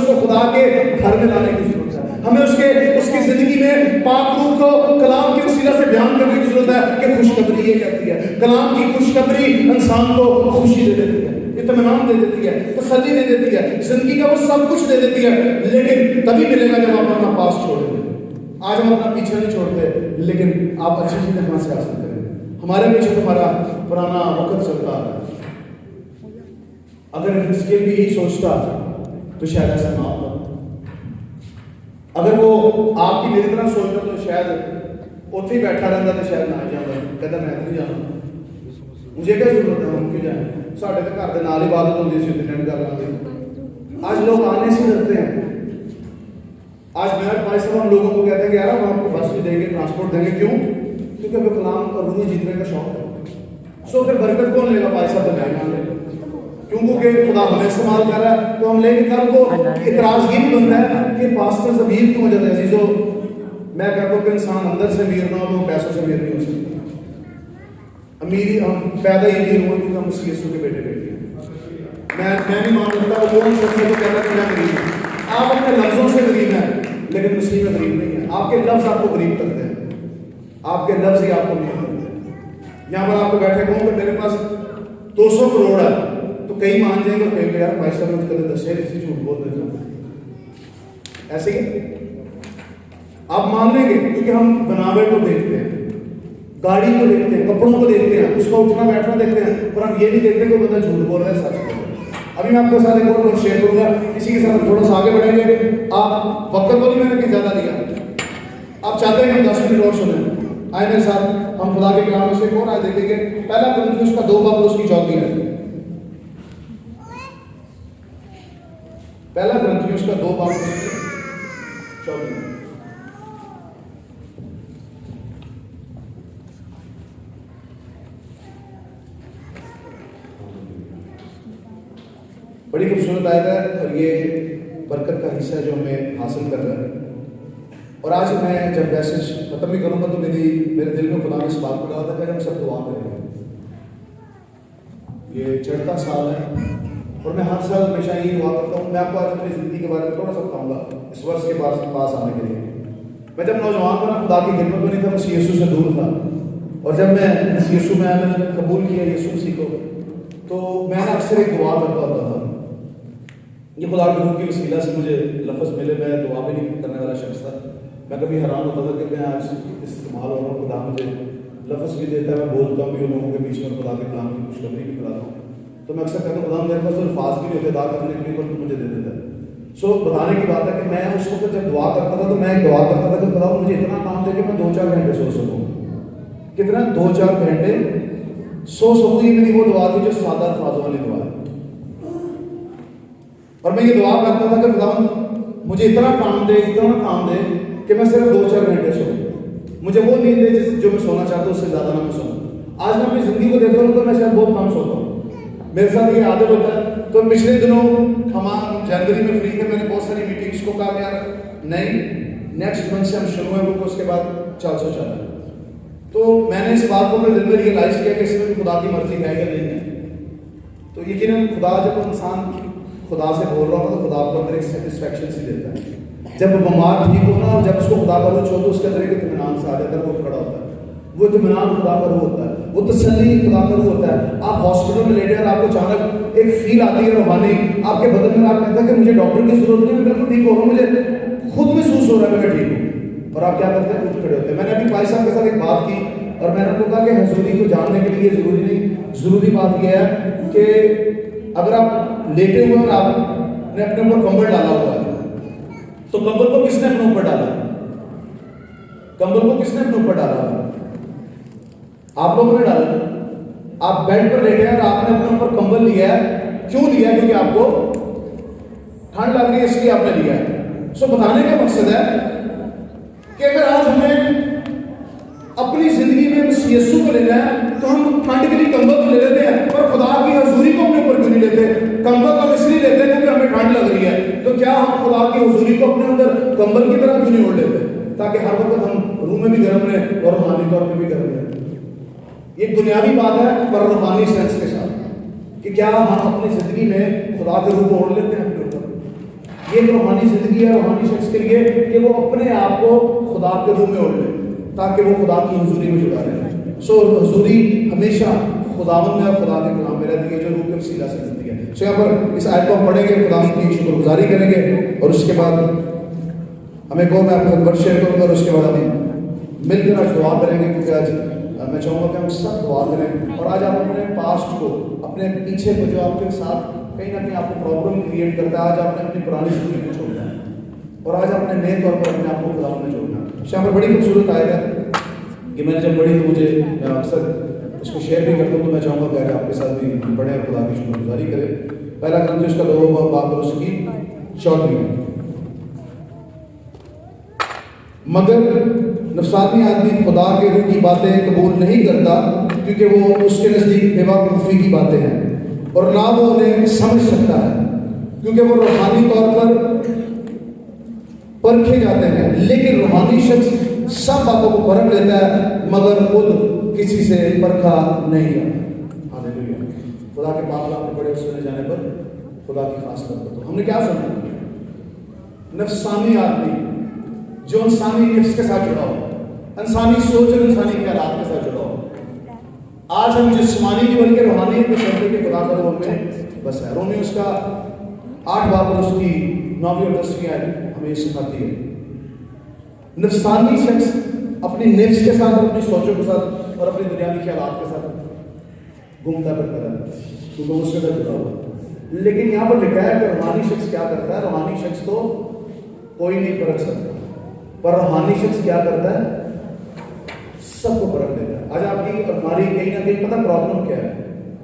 A: اس کو خدا کے گھر میں لانے کی ضرورت ہے. ہمیں اس کی زندگی میں پاک روح کو کلام کے وسیلہ سے بیان کرنے کی ضرورت ہے کہ خوشخبری یہ کہتی ہے. کلام کی خوشخبری انسان کو خوشی دے دیتی ہے, اطمینان دے دیتی ہے, تسلی دے دیتی ہے, زندگی کا وہ سب کچھ دے دیتی ہے. لیکن تبھی ملے گا جب آپ اپنا پاس چھوڑ دیں. آج ہم اپنا پیچھے نہیں چھوڑتے, لیکن آپ اچھی چیزیں کہاں سے حاصل کریں. ہمارے پیچھے تمہارا پرانا وقت چلتا ہے. اگر حزقیل بھی یہی سوچتا تو شاید ایسا نہ ہوتا. اگر وہ آپ کی میری طرح سوچتا تو شاید اتنے ہی بیٹھا رہتا تو شاید نہ جانا, کہتا میں نہیں جانا, مجھے کیا ضرورت ہے, ہم کیوں جائیں, ساڈے تو گھر کے نال عبادت ہوتی ہے, اٹینڈ کر لیں گے. آج لوگ آنے سے ڈرتے ہیں. آج میں بھائی صاحب ہم لوگوں کو کہتے ہیں کہ یار ہم آپ کو بس بھی دیں گے, ٹرانسپورٹ دیں گے. کیوں؟ کیونکہ ہمیں کلام اور روح جیتنے کا شوق ہے. سو پھر برکت کون لے گا بھائی صاحب؟ تو میں مان لے, کیونکہ خدا ہمیں استعمال کر رہا ہے. تو ہم لے کے کل کو اعتراض یہ بھی بنتا ہے کہ پاسٹر امیر کیوں ہو جاتا ہے. عزیزو, میں کہتا ہوں کہ انسان اندر سے امیر نہ ہو تو پیسوں سے امیر نہیں ہو سکتا. امیری ہم پیدا ہی امیر ہوئے کیونکہ ہم مسیح یسوع کے بیٹے بیٹی ہیں. میں نہیں مان سکتا وہ کون شخص ہے جو کہتا ہے کہ میں غریب ہوں. آپ اپنے لفظوں سے غریب ہیں لیکن مسیح میں غریب نہیں ہے. آپ کے لفظ آپ کو غریب کرتے ہیں, آپ کے لفظ ہی آپ کو امیر کرتے ہیں. یہاں پر آپ کو بیٹھے کہوں کہ میرے پاس 200 کروڑ ہے تو کئی مان جائیں گے اور کہیں گے یار بھائی صاحب مجھ کدے دس اسی جھوٹ بول رہے ہیں. ایسے ہی آپ مان لیں گے کیونکہ ہم بناوٹ کو دیکھتے ہیں, گاڑی کو دیکھتے ہیں, کپڑوں کو دیکھتے ہیں, اس کو اٹھنا بیٹھنا دیکھتے ہیں, اور ہم یہ نہیں دیکھتے کہ وہ بندہ جھوٹ بول رہا ہے سچ بول رہا ہے. ابھی میں آپ کے ساتھ ایک اور شیئر کروں گا, اسی کے ساتھ تھوڑا سا آگے بڑھیں گے. آپ وقت کو نہیں میں نے زیادہ دیا, آپ چاہتے ہیں کہ ہم 10 منٹ اور سنیں. آئے میرے ساتھ ہم خدا کے کلام میں سے کون آئے دیکھیں گے. پہلا کرنتھیوس کا 2 باب اس کی 34 ہے. پہلا کرنتھیوس کا 2 باب اس کی 34 ہے. بڑی خوبصورت آیت ہے اور یہ برکت کا حصہ ہے جو ہمیں حاصل کر رہا ہے. اور آج میں جب میسج ختم بھی کروں گا تو میرے دل میں خدا نے اس بات کو ڈالا تھا کہ ہم سب دعا کریں گے. یہ چڑھتا سال ہے اور میں ہر سال ہمیشہ یہی دعا کرتا ہوں. میں آپ کو آج اپنی زندگی کے بارے میں تھوڑا سا بتاؤں گا اس ورس کے پاس آنے کے لیے. میں جب نوجوان تھا نا, خدا کی خدمت میں نہیں تھا, مسیح یسوع سے دور تھا. اور جب میں مسیح یسوع میں نے قبول کیا یسوع مسیح کو, تو میں نے اکثر ایک دعا کرتا ہوتا تھا. یہ خدا کے روح کی وسیلہ سے مجھے لفظ ملے. میں دعا بھی نہیں کرنے والا شخص تھا. میں کبھی حیران ہوتا تھا کہ میں آج استعمال ہو رہا ہوں, خدا مجھے لفظ بھی دیتا ہے, میں بولتا ہوں بھی ان لوگوں کے بیچ میں خدا کے کلام کی خوشخبری بھی کراتا ہوں. تو میں اکثر کہتا ہوں خدا میرے پاس الفاظ بھی نہیں ہوتے ادا کرنے کے لیے, پر تو مجھے دے دیتا ہے. سو بتانے کی بات ہے کہ میں اس وقت جب دعا کرتا تھا تو میں ایک دعا کرتا تھا کہ خدا مجھے اتنا کام دے کہ میں 2-4 گھنٹے سو سکوں. کتنا 2-4 گھنٹے سو سکوں. یہ میری وہ دعا تھی جو سادہ الفاظوں والی دعا ہے. اور میں یہ دعا کرتا تھا کہ خدا مجھے اتنا کام دے کہ میں صرف 2-4 گھنٹے سوؤں. مجھے وہ نیند دے جو میں سونا چاہتا ہوں اس سے زیادہ نہ میں سوؤں. آج میں اپنی زندگی کو دیکھتا ہوں تو میں شاید بہت کم سوتا ہوں. میرے ساتھ یہ عادت ہوتا ہے. تو پچھلے دنوں ہم جنوری میں فری تھے, میں نے بہت ساری میٹنگس کو کہا کہ یار نہیں نیکسٹ منتھ سے ہم شروع ہیں اس کے بعد 400 چل. تو میں نے اس بات کو اپنے دل میں ریئلائز کیا کہ اس میں خدا کی مرضی ہے یا نہیں ہے. تو یقیناً خدا جب انسان خدا سے بول رہا ہوتا تو خدا کو اندر ایک سیٹسفیکشن سی دیتا ہے. جب وہ بیمار ٹھیک ہونا اور جب اس کو خدا کا روح چھوڑ تو اس کے اندر ایک اطمینان سے آ جاتا ہے, وہ کھڑا ہوتا ہے. وہ اطمینان خدا کا روح ہوتا ہے, وہ تسلی خدا کا روح ہوتا ہے. آپ ہاسپٹل میں لیٹے ہیں, آپ کو اچانک ایک فیل آتی ہے روحانی آپ کے بدن میں, آپ کہتے ہیں کہ مجھے ڈاکٹر کی ضرورت نہیں, میں بالکل ٹھیک ہو رہا ہوں, مجھے خود محسوس ہو رہا ہے کہ میں ٹھیک ہوں. اور آپ کیا کرتے ہیں, اٹھ کھڑے ہوتے ہیں. میں نے ابھی بھائی صاحب کے ساتھ ایک بات کی اور میں نے ان کو کہا کہ حضوری کو جاننے کے لیے ضروری نہیں, ضروری بات یہ ہے کہ اگر آپ لیٹے ہوئے اور آپ نے اپنے اوپر کمبل ڈالا ہوا ہے تو کمبل کو کس نے اپنے اوپر ڈالا؟ کمبل کو کس نے اپنے اوپر ڈالا؟ آپ لوگوں نے ڈالا. آپ بیڈ پر لیٹے ہیں اور آپ نے اپنے اوپر کمبل لیا ہے. کیوں لیا ہے؟ کیونکہ آپ کو ٹھنڈ لگ رہی ہے اس لیے آپ نے لیا ہے. سو بتانے کا مقصد ہے کہ اگر آج ہمیں اپنی زندگی میں یسوع کو لینا ہے تو ہم ٹھنڈ کے لیے کمبل تو لے لیتے ہیں, اور خدا کی حضوری کو اپنے اوپر کیوں نہیں لیتے؟ کمبل تو اس لیے لیتے ہیں کیونکہ ہمیں ٹھنڈ لگ رہی ہے. تو کیا ہم خدا کی حضوری کو اپنے اندر کمبل کی طرح کیوں نہیں اوڑھ لیتے تاکہ ہر وقت ہم روح میں بھی گرم رہیں اور روحانی طور پہ بھی گرم رہیں؟ یہ دنیاوی بات ہے پر روحانی سینس کے ساتھ کہ کیا ہم اپنی زندگی میں خدا کے روح کو اوڑھ لیتے ہیں اپنے اوپر. یہ ایک روحانی زندگی ہے روحانی شخص کے لیے کہ وہ اپنے آپ کو خدا کے روح میں اوڑھ لے تاکہ وہ خدا کی حضوری میں جڑا رہے. سو حضوری ہمیشہ خداوند میں اور خدا کے کلام میں رہتی ہے جو روح کے وسیلہ سے ملتی ہے. سو یہاں پر اس آیت کو ہم پڑھیں گے, خداوند کی شکر گزاری کریں گے اور اس کے بعد ہمیں کو میں آپ کو خدمت شیئر کروں گا اور اس کے بعد ہم مل کر آج دعا کریں گے, کیونکہ آج میں چاہوں گا کہ ہم سب دعا کریں. اور آج آپ اپنے پاسٹ کو اپنے پیچھے کو جو آپ کے ساتھ کہیں نہ کہیں آپ کو پرابلم کریٹ کرتا ہے, آج آپ نے اپنی پرانی زندگی کو چھوڑنا ہے اور آج آپ نے نئے طور پر اپنے آپ کو خدا میں جوڑنا ہے. یہاں پر بڑی خوبصورت آیت ہے کہ میں نے جب پڑھی تو مجھے میں اکثر اس کو شیئر بھی کرتا ہوں, تو میں چاہوں گا کہ آپ کے ساتھ بھی پڑھیں اور خدا کی شکر گزاری کریں. پہلا کلام اس کا 2 باب اور اس کی 4 مگر نفسانی آدمی خدا کے روح کی باتیں قبول نہیں کرتا کیونکہ وہ اس کے نزدیک بے وقوفی کی باتیں ہیں اور نہ وہ انہیں سمجھ سکتا ہے کیونکہ وہ روحانی طور پر پرکھے جاتے ہیں. لیکن روحانی شخص سب باتوں کو پرکھ لیتا ہے مگر خود کسی سے پرکھا نہیں جاتا. ہاللیلویا. خدا کے پاک کلام میں پڑھے اس میں جانے پر خدا کی خاص برکت ہو. ہم نے کیا سنا؟ نفسانی آدمی جو انسانی نفس کے ساتھ جڑا ہو, انسانی سوچ اور انسانی خیالات کے ساتھ جڑا ہو. آج ہم جسمانی کی بلکہ روحانیت کو سمجھتے کہ خدا کا روح میں بس ہے. رومی اس کا 8 باب اور اس کی 9 اور 10 آیت ہمیں سکھاتی ہے. نفسانی شخص اپنی نفس کے ساتھ, اپنی سوچوں کے ساتھ اور اپنی دنیاوی خیالات کے ساتھ گھومتا پھرتا ہے کیونکہ اس کے ساتھ جڑا ہوا. لیکن یہاں پر لکھا ہے کہ روحانی شخص کیا کرتا ہے؟ روحانی شخص تو کوئی نہیں پرکھ سکتا, پر روحانی شخص کیا کرتا ہے؟ سب کو پرکھ دیتا ہے. آج آپ کی ہماری کہیں نہ کہیں پتہ پرابلم کیا ہے؟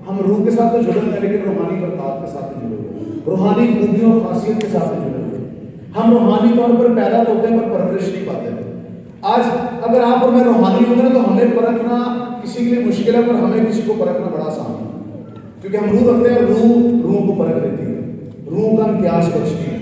A: ہم روح کے ساتھ تو جڑے ہیں لیکن روحانی برکات کے ساتھ نہیں جڑے ہوئے, روحانی خوبیوں اور خاصیت کے ساتھ نہیں جڑے ہوئے. ہم روحانی طور پر پیدا تو ہوتے ہیں پر پرورش نہیں پاتے. آج اگر آپ اور میں روحانی ہوں گے تو ہمیں پرکھنا کسی کے لیے مشکل ہے, پر ہمیں کسی کو پرکھنا بڑا آسان ہے کیونکہ ہم روح رکھتے ہیں. روح کو پرکھ دیتی ہے, روح کا امتیاز بخشتی ہے.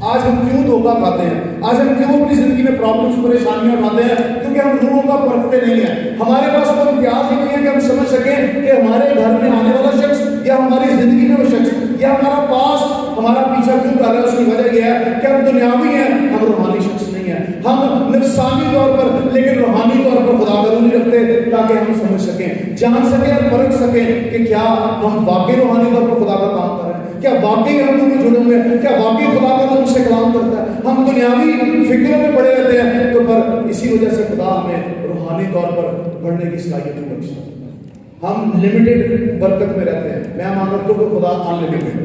A: آج ہم کیوں دھوکہ کھاتے ہیں, آج ہم کیوں اپنی زندگی میں پرابلمس پریشانیاں اٹھاتے ہیں؟ کیونکہ ہم روحوں کا پرکھتے نہیں ہیں. ہمارے پاس وہ امتیاز ہی نہیں ہے کہ ہم سمجھ سکیں کہ ہمارے گھر میں آنے والا شخص یا ہماری زندگی میں وہ شخص یا ہمارا پاس ہمارا پیچھا کیوں کر رہا ہے. اس کی وجہ یہ ہے کہ ہم دنیاوی ہیں, ہم روحانی شخص نہیں ہیں. ہم نفسانی طور پر لیکن روحانی طور پر خدا کا روح نہیں رکھتے تاکہ ہم سمجھ سکیں, جان سکیں اور پرکھ سکیں کہ کیا ہم واقعی روحانی طور پر خدا کا کام کر رہے ہیں, کیا واقعی ہم لوگ جڑے ہوئے ہیں, کیا واقعی خدا کا روح ہم سے کلام کرتا ہے. ہم دنیاوی فکروں میں پڑے رہتے ہیں تو پر اسی وجہ سے خدا ہمیں روحانی طور پر بڑھنے کی صلاحیت نہیں بخشتا. ہم لمیٹڈ برکت میں رہتے ہیں. میں مانتا ہوں کہ خدا ان لمیٹڈ ہے.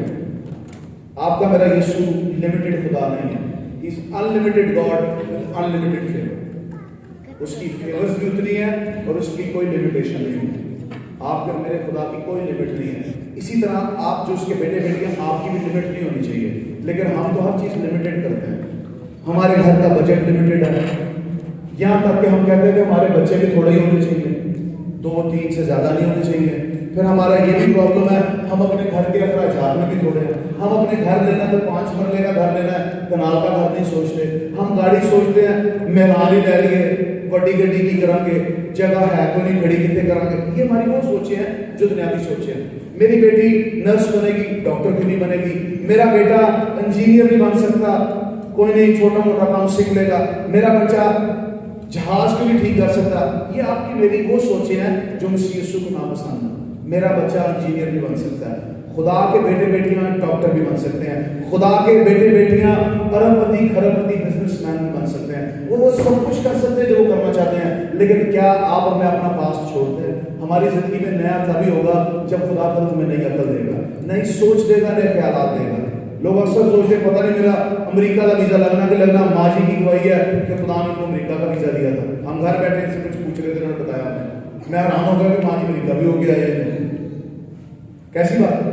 A: آپ کا میرا یسوع لمیٹڈ خدا نہیں ہے. Is unlimited god unlimited favour. اس کی فیورز بھی اتنی ہے اور اس کی کوئی لمیٹیشن نہیں ہے. آپ کا میرے خدا کی کوئی لمٹ نہیں ہے. اسی طرح آپ جو اس کے بیٹے بیٹیاں, آپ کی بھی لمٹ نہیں ہونی چاہیے. لیکن ہم تو ہر چیز لمیٹڈ کرتے ہیں. ہمارے گھر کا بجٹ لمیٹڈ ہے, یہاں تک کہ ہم کہتے ہیں کہ ہمارے بچے بھی تھوڑے ہی ہونے چاہیے, 2-3 سے زیادہ نہیں ہونے چاہیے. پھر ہمارا یہ بھی پرابلم ہے, ہم اپنے گھر کے اخراجات میں بھی تھوڑے ہیں. ہم اپنے گھر لینا تو 5 مرلے کا گھر لینا ہے, کنال کا گھر نہیں سوچتے. ہم گاڑی سوچتے ہیں مہربانی لے لیے, بڑی گڈی کی کریں گے, جگہ ہے کوئی نہیں, کھڑی کتنے کریں گے. یہ ہماری وہ سوچیں ہیں جو دنیاوی سوچیں ہیں. میری بیٹی نرس بنے گی, ڈاکٹر کیوں نہیں بنے گی. میرا بیٹا انجینئر نہیں بن سکتا, کوئی نہیں چھوٹا موٹا کام سیکھ لے گا. میرا بچہ جہاز کو بھی ٹھیک کر سکتا. یہ آپ کی میری وہ سوچیں ہیں جو مسیح یسوع کو ناپسند ہے. میرا بچہ انجینئر بھی بن سکتا ہے. خدا کے بیٹے بیٹیاں ڈاکٹر بھی بن سکتے ہیں. خدا کے بیٹے بیٹیاں ارب پتی کھرب پتی بزنس مین بھی بن سکتے ہیں. وہ سب کچھ کر سکتے ہیں جو وہ کرنا چاہتے ہیں. لیکن کیا آپ اور میں اپنا پاس چھوڑتے ہیں؟ ہماری زندگی میں نیا تبھی ہوگا جب خدا کا تمہیں نئی عقل دے گا, نئی سوچ دے گا, نئے خیالات دے گا. لوگ اکثر سوچتے ہیں پتہ نہیں میرا امریکہ کا ویزا لگنا کہ لگنا. ماں جی کی گواہی ہے کہ خدا نے کو امریکہ کا ویزا دیا تھا. ہم گھر بیٹھے سے کچھ پوچھ رہے تھے, انہوں نے بتایا. میں حیران ہو گیا کہ ماں جی امریکہ بھی ہو گیا ہے. کیسی بات ہے؟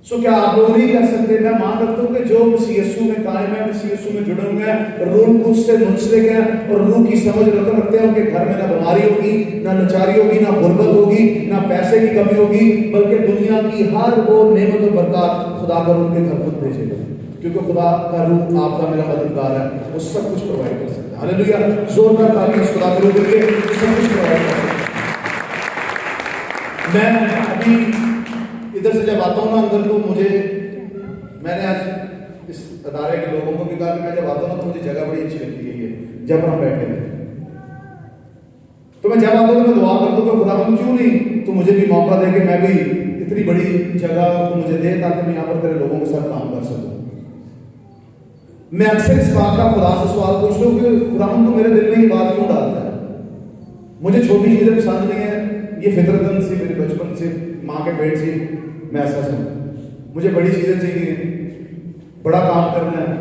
A: سو کیا آپ لوگ نہیں کر سکتے؟ میں مان رکھتا ہوں کہ جو مسیح یسوع میں قائم ہے, مسیح یسوع میں جڑے ہوئے ہیں, روح القدس سے منسلک ہیں اور روح کی سمجھ رکھتے ہیں کہ گھر میں نہ بیماری ہوگی, نہ لاچاری ہوگی, نہ غربت ہوگی, نہ پیسے کی کمی ہوگی, بلکہ دنیا کی ہر وہ نعمت و برکات خدا کا روح کے گھر خود بھیجے گا. کیونکہ خدا کا روح آپ کا میرا مددگار ہے, وہ سب کچھ پرووائڈ کر سکتا ہے. ہاللیلویا. زوردار تعلیم اس خدا کے روح کے لیے سب کچھ پرووائڈ کر سکتا ہے. میں ابھی ادھر سے جب آتا ہوں نا اندر, تو میں نے آج اس ادارے کے لوگوں کو بھی کہا کہ میں جب آتا ہوں تو مجھے جگہ بڑی اچھی لگتی ہے یہ جب ہم بیٹھے تھے، تو میں جب آتا ہوں تو میں دعا کرتا ہوں کہ خدا کیوں نہیں تو مجھے بھی موقع دے کہ میں بھی اتنی بڑی جگہ تو مجھے دے تاکہ میں یہاں پر تیرے لوگوں کے ساتھ کام کر سکوں۔ میں اکثر اس بات کا خدا سے سوال پوچھتا ہوں کہ خدا تو میرے دل میں یہ بات کیوں ڈالتا ہے؟ مجھے چھوٹی چیزیں پسند نہیں ہیں، یہ فطرتاً سے میرے بچپن سے ماں کے پیٹ سے میں ایسا سمجھتا ہوں۔ مجھے بڑی چیزیں چاہیے، بڑا کام کرنا ہے،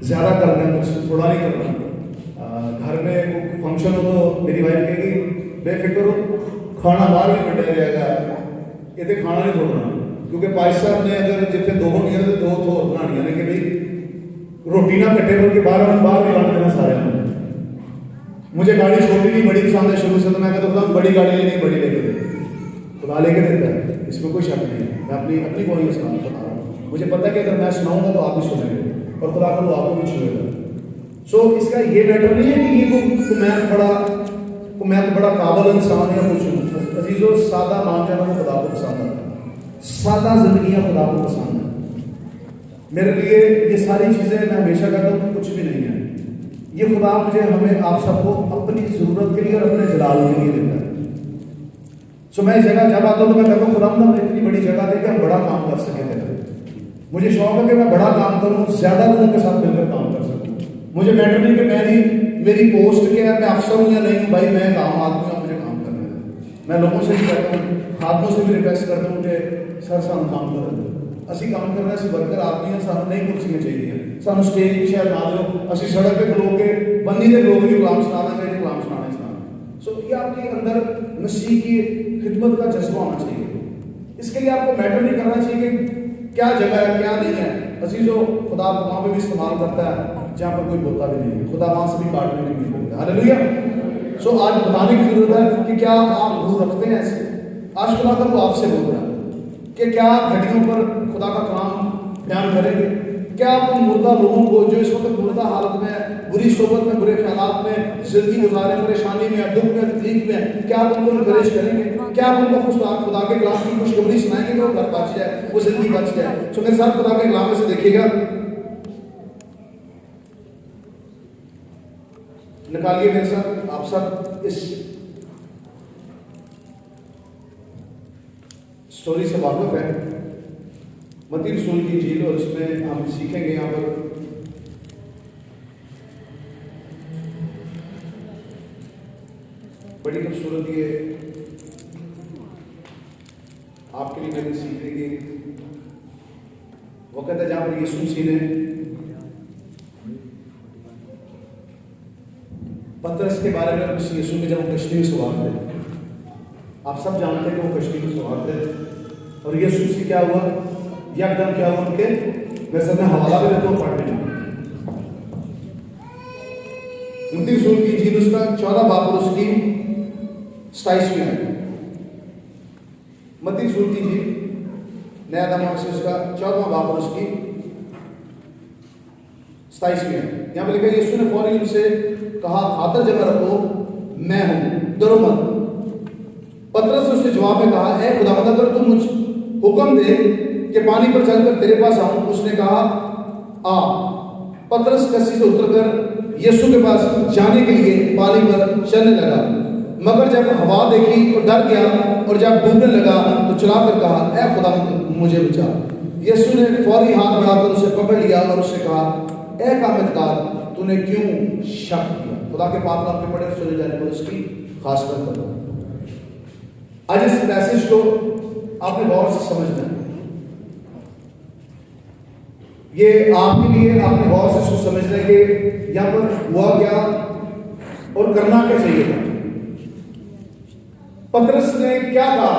A: زیادہ کرنا ہے، کچھ تھوڑا نہیں کرنا۔ گھر میں کوئی فنکشن ہو تو میری وائف کہے گی بے فکر ہو، کھانا باہر بھی بٹا جائے گا، یہ تو کھانا نہیں چھوڑنا، کیونکہ پائس صاحب نے اگر جتنے دو ہو گیا تو دو تھو بنانی ہے کہ بھائی روٹی نہ کٹے بول کے باہر نہیں لانا دینا سارے۔ مجھے گاڑی چھوٹی نہیں بڑی پسند ہے شروع سے، تو میں کہتا ہوں بڑی گاڑی لینی بڑی لے کے دے، خدا لے کے دیتا ہے، اس میں کوئی شک نہیں ہے۔ میں اپنی کوئی اسلام بتا رہا ہوں، مجھے پتہ ہے کہ اگر میں سناؤں گا تو آپ بھی سنیں گے اور خدا کا وہ آپ کو بھی چھوڑے گا۔ سو اس کا یہ میٹر نہیں ہے کہ یہ میں بڑا قابل انسان یا کچھ ہوں۔ عزیزو سادہ مان جانا وہ خدا کو پسند آتا ہے، سادہ زندگیاں خدا کو پسند ہے۔ میرے لیے یہ ساری چیزیں میں ہمیشہ کہتا ہوں کہ کچھ بھی نہیں ہے، یہ خدا مجھے ہمیں آپ سب کو اپنی ضرورت کے لیے اور اپنے جلال کے لیے دیتا ہے۔ سو میں اس جگہ جب آتا ہوں تو میں کہتا ہوں خدا ہمیں اتنی بڑی جگہ دے کہ ہم بڑا کام کر سکیں تیرے۔ مجھے شوق ہے کہ میں بڑا کام کروں، زیادہ لوگوں کے ساتھ مل کر کام کر سکوں۔ مجھے میٹر نہیں کہ میری پوسٹ کیا ہے، میں افسر ہوں یا نہیں ہوں، بھائی میں کام آدمی ہوں، مجھے کام کرنا ہے۔ میں لوگوں سے بھی کہتا ہوں، خادموں سے بھی ریکویسٹ کرتا ہوں کہ سر سانو کام کریں، اسی کام کرنا، اسی ورکر آدمی ہیں، سانو نہیں کرسیاں چاہیے، سانو اسٹیج کی شاید نہ دو، اسی سڑک پہ کھلو کے بنی دے لوگ بھی کلام سنانا چاہیے، کلام سنانا چاہیے۔ سو یہ آپ کے اندر مسیح کی خدمت کا جذبہ ہونا چاہیے۔ اس کے لیے آپ کو میٹر نہیں کرنا چاہیے کہ کیا جگہ ہے کیا نہیں ہے۔ عزیزو خدا وہاں پہ بھی استعمال کرتا ہے جہاں پر کوئی بولتا بھی نہیں ہے، خدا وہاں سے بھی کاٹنے نہیں ملتا ہے۔ ہاللیلویہ۔ سو آج بتانے کی ضرورت ہے کہ کیا آپ روح رکھتے ہیں ایسے؟ آج خدا کا وہ آپ سے بول رہا ہے کہ کیا آپ گھڑیوں پر خدا کا کلام بیان کریں گے؟ کیا آپ ان مردہ لوگوں کو جو اس وقت مردہ حالت میں، بری صحبت میں، برے خیالات میں زندگی گزارے، پریشانی میں، دکھ میں، تکلیف میں، کیا آپ ان کو انکریج کریں گے؟ کیا آپ ان کو خدا کے کلام کی خوشخبری سنائیں گے کہ وہ گھر بچ جائے، وہ زندگی بچ جائے؟ سو میرے ساتھ خدا کے کلام میں سے دیکھیے گا، نکالیے میرے ساتھ، آپ سب اس سٹوری سے واقف ہے، متی رسول کی انجیل، اور اس میں ہم سیکھیں گے یہاں پر بڑی خوبصورت یہ آپ کے لیے میں نے سیکھنے کی وقت ہے جہاں پر یسوع مسیح نے پترس کے بارے میں یسوع میں جب وہ کشتی میں سوار تھے، آپ سب جانتے ہیں کہ وہ کشتی میں سوار تھے، اور یسوع مسیح کیا ہوا، یکدم کیا ہوا ان کے، میں سب میں حوالہ بھی دیتا ہوں پڑھنے میں، متی رسول کی انجیل اس کا 14 باب اور اس کی 27ویں آیت، متی رسول کی انجیل نیا داماد سے اس کا 14واں باب اور اس کی 27ویں آیت، یہاں پہ لکھا ہے یسوع نے فوری ان سے کہا خاطر جمع رکھو، میں ہوں، ڈرو مت۔ پترس نے اس نے جواب میں کہا، اے خداوند اگر تم مجھ حکم دے کہ پانی پر چل کر تیرے پاس آؤں۔ اس نے کہا آ۔ پترس کشتی سے اتر کر یسوع کے پاس جانے کے لیے پانی پر چلنے لگا، مگر جب ہوا دیکھی تو ڈر گیا، اور جب ڈوبنے لگا تو چلا کر کہا، اے خداوند مجھے بچا۔ یسوع نے فوری ہاتھ بڑھا کر اسے پکڑ لیا اور اس نے کہا، اے کامتکار، تو نے کیوں شک کیا؟ خدا کے پاک آپ کے پڑھے سنے جانے پر اس کی خاص بات کرتا ہوں۔ آج اس میسج کو آپ نے غور سے سمجھنا ہے، یہ آپ کے لیے آپ نے غور سے اس کو سمجھنا ہے کہ یہاں پر ہوا کیا اور کرنا کیا چاہیے تھا۔ پترس نے کیا کہا؟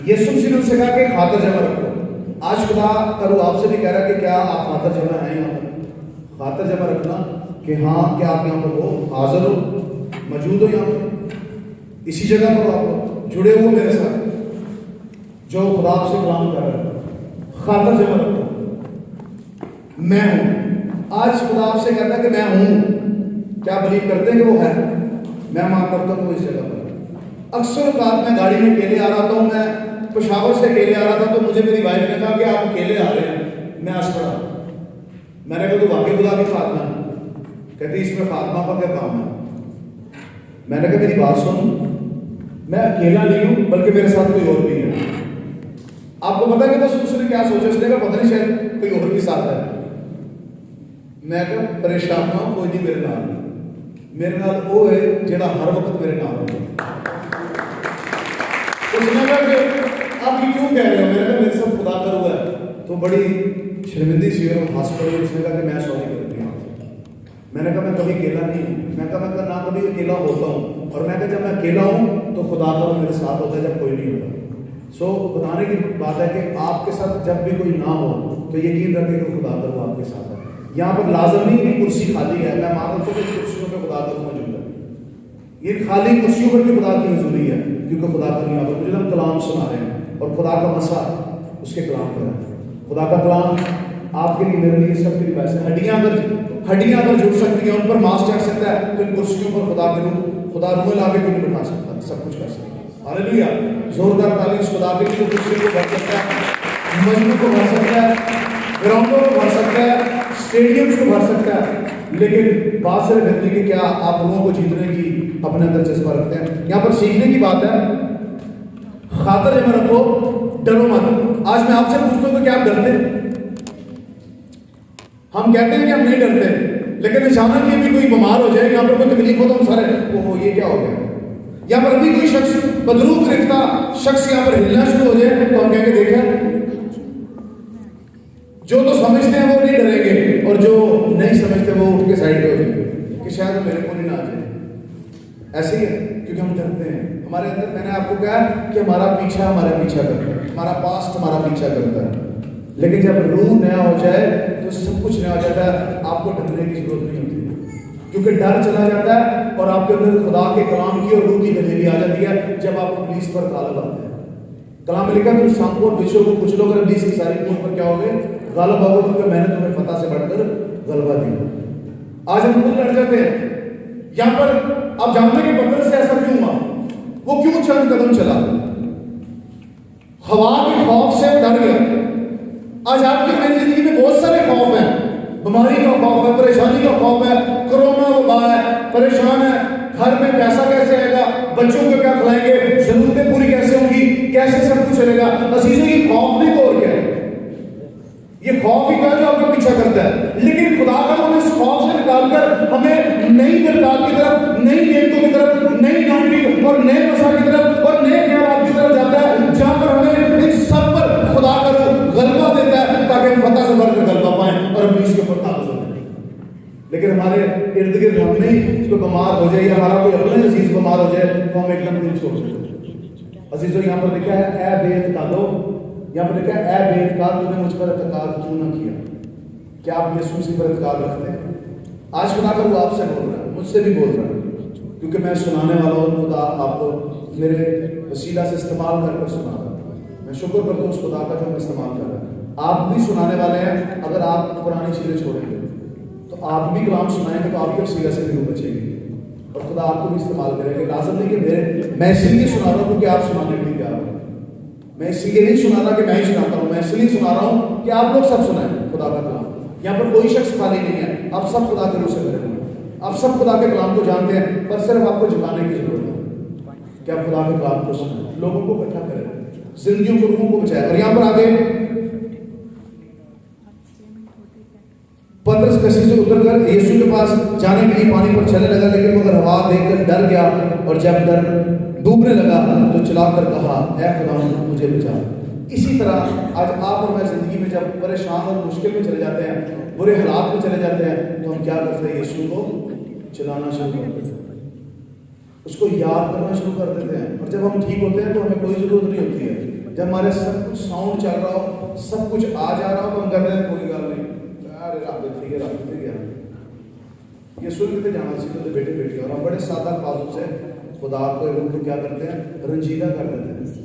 A: یسوع مسیح نے سے کہا کہ خاطر جمع رکھو۔ آج خدا کا روح آپ سے بھی کہہ رہا ہے کہ کیا آپ خاطر جمع ہیں یہاں پر؟ خاطر جمع رکھنا کہ ہاں کیا آپ یہاں پر ہو، حاضر ہو، موجود ہو، یہاں پر اسی جگہ پر آپ جڑے ہوئے میرے ساتھ جو خدا آپ سے کلام کر رہا ہے۔ خاطر جمع رکھو، میں ہوں۔ آج خدا آپ سے کہتا ہے کہ میں ہوں، کیا بلیو کرتے ہیں کہ وہ ہے؟ میں مان کرتا ہوں اس جگہ پر۔ اکثر اوقات میں گاڑی میں اکیلے آ رہا تھا، میں پشاور سے اکیلے آ رہا تھا، تو مجھے میری وائف نے کہا کہ آپ اکیلے آ رہے ہیں، میں آس پڑا میں نے کہا تو واقعی خدا کی خاتمہ ہے؟ کہتی اس میں خاتمہ کا کیا کام ہے؟ میں نے کہا میری بات سن، میں اکیلا نہیں ہوں بلکہ میرے ساتھ کوئی اور بھی ہے۔ آپ کو پتا کہ بس اس نے کیا سوچا، اس نے کہا پتہ نہیں شاید کوئی اور بھی ساتھ ہے۔ میں کہا پریشان نہ ہو، کوئی نہیں میرے نال، میرے نال وہ ہے جڑا ہر وقت میرے نال ہوگا۔ اس نے کہا کہ آپ یہ کیوں کہہ رہے ہو؟ میں نے کہا میرے ساتھ خدا کا ہوا ہے۔ تو بڑی شرمندی سی اور ہنس پڑی، اس نے کہا کہ میں سوری کرتی ہوں۔ میں نے کہا میں کبھی اکیلا نہیں ہوں، میں کہا میں نہ کبھی اکیلا ہوتا ہوں، اور میں کہا جب میں اکیلا ہوں تو خدا کا میرے ساتھ ہوتا ہے جب کوئی نہیں ہوتا۔ سو بتانے کی بات ہے کہ آپ کے ساتھ جب بھی کوئی نہ ہو تو یقین رکھیں کہ خدا کا وہ آپ کے ساتھ ہے۔ یہاں پر لازم نہیں کہ کرسی خالی ہے، میں مانتا ہوں کہ کرسیوں پہ خدا کا موجود ہے، یہ خالی کرسیوں پر بھی خدا کی حضوری ہے، کیونکہ خدا کا یہاں پر مجھے ہم کلام سنا رہے ہیں اور خدا کا مسا اس کے کلام پر ہے۔ خدا کا کلام آپ کے لیے میرے لیے سب کے لیے ویسے ہڈیاں اگر جڑ سکتی ہیں، ان پر ماس چڑھ سکتا ہے، تو ان کرسیوں پر خدا روح لا کے کوئی نہیں بٹھا سکتا، سب کچھ کر سکتا ہے۔ ہاللیلویا، زوردار تالی اس خدا کے لیے، جو کرسیوں کو بھر سکتا ہے، مجمع کو بھر سکتا ہے، گراؤنڈوں کو بھر سکتا ہے، اسٹیڈیم کو بھر سکتا ہے، لیکن بات صرف اتنی کہ کیا آپ لوگوں کو جیتنے کی اپنے اندر جذبہ رکھتے ہیں۔ یہاں پر سیکھنے کی بات ہے، خاطر جمع رکھو، ڈرو مت۔ آج میں آپ سے پوچھتا ہوں کہ کیا آپ ڈرتے ہیں؟ ہم کہتے ہیں کہ ہم نہیں ڈرتے، لیکن اچانک یہ بھی کوئی بیمار ہو جائے، یہاں پر کوئی تکلیف ہو تو ہم سارے یہ کیا ہو گیا؟ یہاں پر ابھی کوئی شخص بدروق گرفتہ شخص یہاں پر ہلنا شروع ہو جائے تو ہم کہیں گے دیکھیں، جو تو سمجھتے ہیں وہ نہیں ڈریں گے، اور جو نہیں سمجھتے وہ اٹھ کے سائڈ پہ ہو جائیں گے کہ شاید میرے کو نہیں نہ آ جائے۔ ایسے ہی ہے کیونکہ ہم ڈرتے ہیں ہمارے اندر۔ میں نے آپ کو کہا کہ ہمارا پیچھا کرتا ہے، ہمارا پاسٹ ہمارا پیچھا کرتا ہے، لیکن جب روح نیا ہو جائے تو سب کچھ نیا ہو جاتا ہے، آپ کو ڈرنے کی ضرورت نہیں ہوتی، کیونکہ ڈر چلا جاتا ہے اور آپ کے اندر خدا کے کلام کی اور روح کی دلیری آ جاتی ہے جب آپ ابلیس پر غالب آتے ہیں۔ کلام میں لکھا تم سانپوں اور بچھو کو کچھ لوگ ابلیس کی ساری قوت پر کیا ہوگے؟ غالب آؤ، کیونکہ میں نے تمہیں فتح سے بڑھ کر غلبہ دیا۔ آج ہم خود لڑ جاتے ہیں یہاں پر۔ آپ جانتے ہیں کہ پترس سے ایسا کیوں ہوا؟ وہ کیوں چند قدم چلا؟ ہوا کے خوف سے ڈر گیا۔ آج آپ کی میری زندگی میں بہت سارے خوف ہیں، بیماری کا خوف ہے، پریشانی کا خوف ہے، کرونا وبا ہے، پریشان ہے، گھر میں پیسہ کیسے آئے گا، بچوں کو کیا کھلائیں گے، ضرورتیں پوری کیسے ہوں گی، کیسے سب کچھ چلے گا۔ عزیزوں یہ خوف نہیں تو اور کیا ہے؟ یہ خوف ہی کا جو آپ کا پیچھا کرتا ہے، لیکن خدا کا ہمیں اس خوف سے نکال کر ہمیں نئی برکات کی طرف، نئی نعمتوں کی طرف، نئی نعمتیں اور نئے مسا کی طرف اور نئے خیالات کی طرف جاتا ہے، جہاں پر ہمیں ان سب پر خدا کا غلبہ دیتا ہے تاکہ ہم فتح سے بڑھ کر غلبہ پائیں اور ابلیس کے اوپر قابض ہو جائیں۔ لیکن ہمارے ارد گرد ہم نہیں، کوئی بیمار ہو جائے یا ہمارا کوئی اپنا عزیز بیمار ہو جائے تو ہم ایک دم دل چھوڑ دیتے ہیں۔ عزیزوں یہاں پر لکھا ہے اے بے اعتقادو، یہاں پر لکھا ہے اے بے اعتقاد تو نے مجھ پر اعتقاد کیوں نہ کیا؟ کیا آپ یسوع مسیح پر اعتقاد رکھتے ہیں؟ آج خدا کا وہ آپ سے بول رہا ہے، مجھ سے بھی بول رہا ہے، کیونکہ میں سنانے والا ہوں۔ خدا آپ کو میرے وسیلہ سے استعمال کر کر سنا رہا ہے۔ میں شکر کرتا ہوں اس خدا کا جو ہم استعمال کر رہے ہیں۔ آپ بھی سنانے والے ہیں، اگر آپ پرانی چیزیں چھوڑیں گے تو آپ بھی کلام سنائیں گے تو آپ کے وسیلہ سے بھی روح بچے گی اور خدا آپ کو بھی استعمال کرے گا۔ لازم نہیں کہ میں اس لیے سنا رہا ہوں کیونکہ آپ سنانے کے لیے تیار ہو، میں اس لیے نہیں سنا رہا کہ میں ہی سناتا ہوں، میں اس لیے سنا رہا ہوں کہ آپ لوگ سب سنائیں خدا کا کلام۔ یہاں پر کوئی شخص خالی نہیں ہے، آپ سب خدا کے روح سے بھرے ہوئے ہیں، آپ سب خدا کے کلام کو جانتے ہیں، پر صرف آپ کو جھکانے کی ضرورت ہے کہ آپ خدا کے کلام کو سنیں، لوگوں کو اکٹھا کریں، زندگیوں کو، روحوں کو بچائیں۔ اور یہاں پر آگے پترس کشتی سے اتر کر یسوع کے پاس جانے کے لیے پانی پر چلنے لگا، لیکن مگر ہوا دیکھ کر ڈر گیا، اور جب ڈوبنے لگا تو چلا کر کہا اے خدا مجھے بچا۔ اسی طرح آج آپ اور میں زندگی میں جب پریشان اور مشکل میں چلے جاتے ہیں، برے حالات میں چلے جاتے ہیں، تو ہم کیا کرتے ہیں؟ یسوع کو چلانا شروع کر دیتے ہیں، اس کو یاد کرنا شروع کر دیتے ہیں۔ اور جب ہم ٹھیک ہوتے ہیں تو ہمیں کوئی ضرورت نہیں ہوتی ہے، جب ہمارے سب کچھ ساؤنڈ چل رہا ہو، سب کچھ آ جا رہا ہو، تو ہم کہتے ہیں کوئی گل نہیں، یہ سن کے جانا سیکھتے بیٹے بیٹی، اور ہم بڑے سادہ الفاظوں سے خدا کو روح کو کیا کرتے ہیں؟ رنجیدہ کر دیتے ہیں۔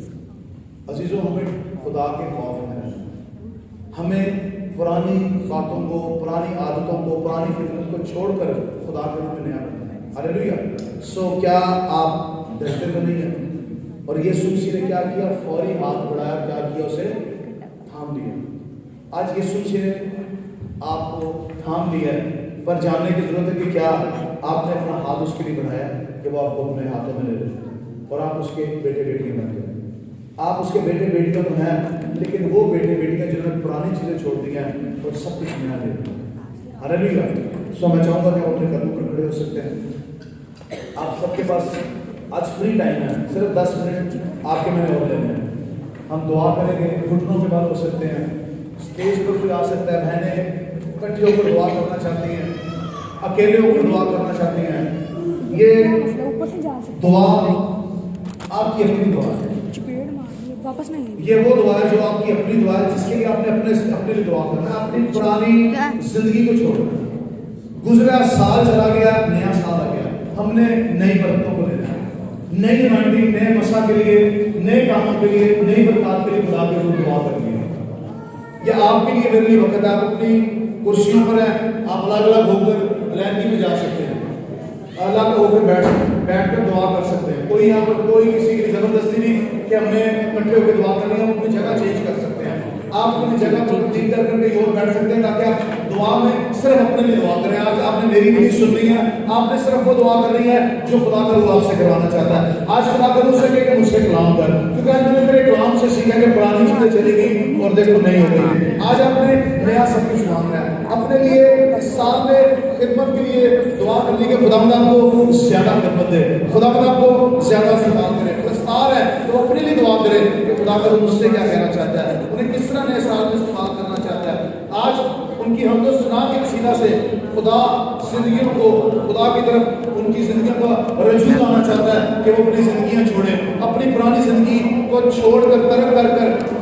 A: عزیزوں ہمیں خدا کے خوف میں رہنا، ہمیں پرانی باتوں کو، پرانی عادتوں کو، پرانی فطرت کو چھوڑ کر خدا کے روح میں نیا بننا ہے۔ ہاللیلویا۔ سو کیا آپ ڈرتے تو نہیں ہیں؟ اور یسوع مسیح نے کیا کیا؟ فوری ہاتھ بڑھایا، کیا کیا؟ اسے تھام دیا۔ آج یسوع مسیح آپ کو تھام لیا ہے، پر جاننے کی ضرورت ہے کہ کیا آپ نے اپنا ہاتھ اس کے لیے بڑھایا کہ وہ آپ کو اپنے ہاتھوں میں لے لے اور آپ اس کے بیٹے بیٹیاں بن گئے. آپ اس کے بیٹے بیٹیاں تو ہیں، لیکن وہ بیٹے بیٹیاں جنہوں نے پرانی چیزیں چھوڑ دی ہیں اور سب کچھ نیا لے لیا. ہاللیلویا. سو میں چاہوں گا کہ آپ اپنے قدموں پر کھڑے ہو سکتے ہیں. آپ سب کے پاس آج فری ٹائم ہے، صرف 10 منٹ آپ کے میں نے اور لینے ہیں. ہم دعا کریں گے، گھٹنوں کے بعد ہو سکتے ہیں، اسٹیج پر کوئی آ سکتا ہے، بہنیں اکٹھی ہو کر دعا کرنا چاہتی ہیں، اکیلے ہو کر دعا کرنا چاہتی ہیں. یہ دعا آپ کی اپنی دعا ہے. یہ وہ دعا ہے جو آپ کی اپنی دعا ہے، جس کے لیے آپ نے اپنے لیے دعا کرنا ہے. اپنی پرانی زندگی کو چھوڑنا. گزرا سال چلا گیا، نیا سال آ گیا، ہم نے نئی برکتوں کو لینا ہے، نئی رانڈنگ، نئے مسا کے لیے، نئے کاموں کے لیے، نئی برکات کے لیے خدا کے حضور دعا کرنی ہے. یہ آپ کے لیے میرے لیے وقت ہے. آپ اپنی کرسیوں پر ہیں، آپ الگ الگ ہو کر علیحدگی میں جا سکتے ہیں، الگ ہو کر بیٹھ کر دعا کر سکتے ہیں. کوئی یہاں پر کوئی کسی کی زبردستی نہیں کہ ہم نے اکٹھے ہو کے دعا کرنی ہے. ہم اپنی جگہ چینج کر سکتے ہیں. آپ اپنی جگہ پر تبدیل کر کے اور بیٹھ سکتے ہیں تاکہ آپ دعا میں صرف اپنے لیے دعا کریں. آج آپ نے میری بھی سننی ہے، آپ نے صرف وہ دعا کرنی ہے جو خدا کا روح آپ سے کروانا چاہتا ہے. آج خدا کا روح سے کہ مجھ سے کلام کر، کیونکہ آج میں نے میرے کلام سے سیکھا کہ پرانی چیزیں چلی گئی اور دیکھو نہیں ہو گئی. آج آپ نے نیا سب کچھ مانگنا ہے اپنے لیے. اس سال میں خدمت کے لیے دعا کرنے کے خدا آپ کو زیادہ خدمت دے، خدا آپ کو زیادہ استعمال کرے. دستار ہے تو اپنے لیے دعا کرے کہ خدا کا روح مجھ سے کیا کہنا چاہتا ہے، انہیں کس طرح نئے سال میں استعمال کرنا چاہتا ہے. آج ان کی حمد و ثنا کے وسیلہ سے خدا زندگیوں کو، خدا کی طرف ان کی زندگیوں کا رجوع لانا چاہتا ہے کہ وہ اپنی زندگیاں چھوڑیں، اپنی پرانی زندگی کو چھوڑ کر ترک کر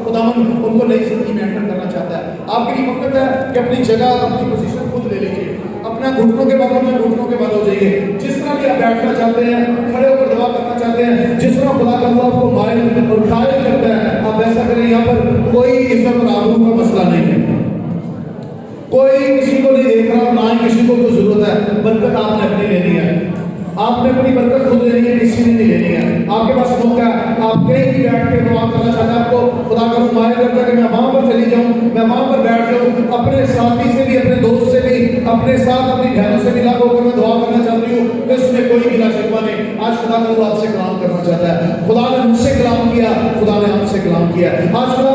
A: خدا ان کو نئی زندگی میں انٹر کرنا چاہتا ہے. آپ کے لیے وقت ہے کہ اپنی جگہ، اپنی پوزیشن خود لے لیجیے. اپنا گھٹنوں کے بعد ہو جائیے. جس طرح بھی آپ بیٹھنا چاہتے ہیں، کھڑے ہو کر دعا کرنا چاہتے ہیں، جس طرح خدا کا روح آپ کو مائل اور قائل کرتا ہے آپ ایسا کریں. یہاں پر کوئی عزت اور آبرو کا مسئلہ نہیں ہے، کوئی کسی کو نہیں دیکھ رہا، نہ ہی کسی کو کوئی ضرورت ہے. برکت آپ نے اپنی لینی ہے، آپ نے اپنی برکت خود لینی ہے، کسی نے نہیں لینی ہے. آپ کے پاس موقع ہے، آپ کہیں بھی بیٹھ کے دعا کرنا چاہتے ہیں. آپ کو خدا کا روح مائل کرتا ہے کہ میں وہاں پر چلی جاؤں، میں وہاں پر بیٹھ جاؤں، اپنے ساتھی سے بھی، اپنے دوست سے بھی، اپنے ساتھ اپنی بہنوں سے ملا ہو کر میں دعا کرنا چاہتی ہوں. اس میں کوئی گلا شکوہ نہیں. آج خدا کا روح آپ سے کلام کرنا چاہتا ہے. خدا نے مجھ سے کلام کیا، خدا نے آپ سے کلام کیا. آج خدا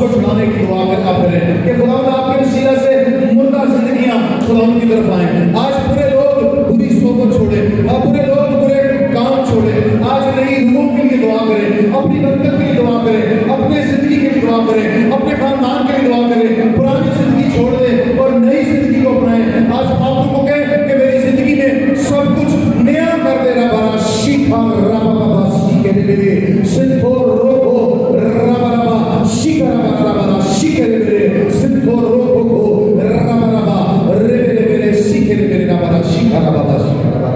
A: کو چھڑانے کی دعا کریں کہ خدا نے آپ کے وسیلہ سے مردہ زندگیاں خدا کی طرف آئیں. آج برے لوگ بری صحبت چھوڑیں، اور برے لوگ برے کام چھوڑیں. آج نئی روح کے لیے دعا کریں، اپنی برکت کے لیے دعا کریں، اپنے زندگی کے لیے دعا کریں، اپنے خاندان کے لیے دعا کریں. پرانی زندگی چھوڑ دیں اور نئی زندگی کو اپنائیں. آج آپ کو کہیں کہ میری زندگی میں سب کچھ نیا کر دے. ربا شیخا ربا بابا شیخے میرے سنتھو روکو ربا ربا شیخا ربا ربا شیخے میرے سنتھو روکو کو ربا ربا ربے میرے شیخے میرے ربا شیخا ربا بابا شیخا ربا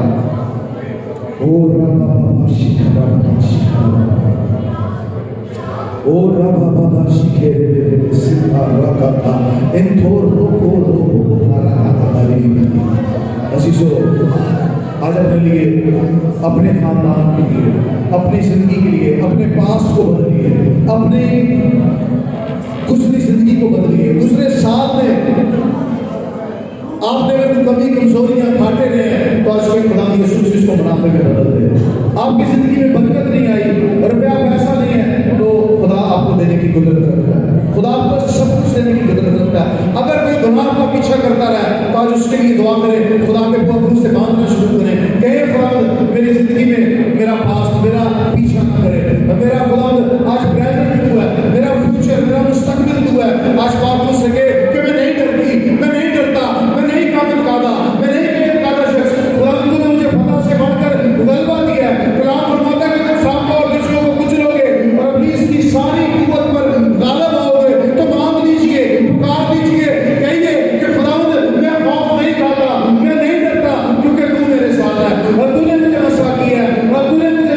A: او ربا بابا شیخا ربا شیخا او ربا بابا شیخے میرے سنتھا ربا انتھو روکو روکو ربا عزیزو. آج اپنے لیے، اپنے خاندان کے لیے، اپنی زندگی کے لیے، اپنے پاس کو بدلیے، اپنی گزری زندگی کو بدلیے. گزرے سال میں آپ نے اگر کمی کمزوریاں کھاتے رہے ہیں تو آج کے خدا یسوع اس کو منافع میں بدل دے. آپ کی زندگی میں برکت نہیں آئی، روپیہ پیسہ نہیں ہے، تو خدا آپ کو دینے کی قدرت رکھتا ہے. خدا آپ کو سب کچھ دینے کی قدرت رکھتا ہے. اگر کوئی گناہ کا پیچھا کرتا رہے تو آج اس کے لیے دعا کریں، خدا کے پاس سے مانگنا شروع کریں کہ اے خدا میری زندگی میں میرا پاسٹ، میرا پیچھا نہ کرے. میرا خدا آج پریزنٹ ہوا ہے، میرا فیوچر، میرا مستقبل ہوا ہے. آج بات ہو سکے کہ میں نہیں ڈرتی، میں نہیں ڈرتا، میں نہیں کامت کادا، میں نہیں کامت کادا شخص. خدا نے مجھے فتح سے بڑھ کر غلبہ دیا ہے. کلام فرماتا ہے کہ جب سانپوں اور بچھوؤں کو کچلو گے اور ابلیس کی ساری قوت پر غالب آؤ گے تو مانگ لیجیے، پکار لیجیے، کہیے کہ خداوند میں خوف نہیں کھاتا، میں نہیں ڈرتا، کیونکہ تو میرے ساتھ ہے اور تو نے مجھے مسا کیا ہے اور تو نے مجھے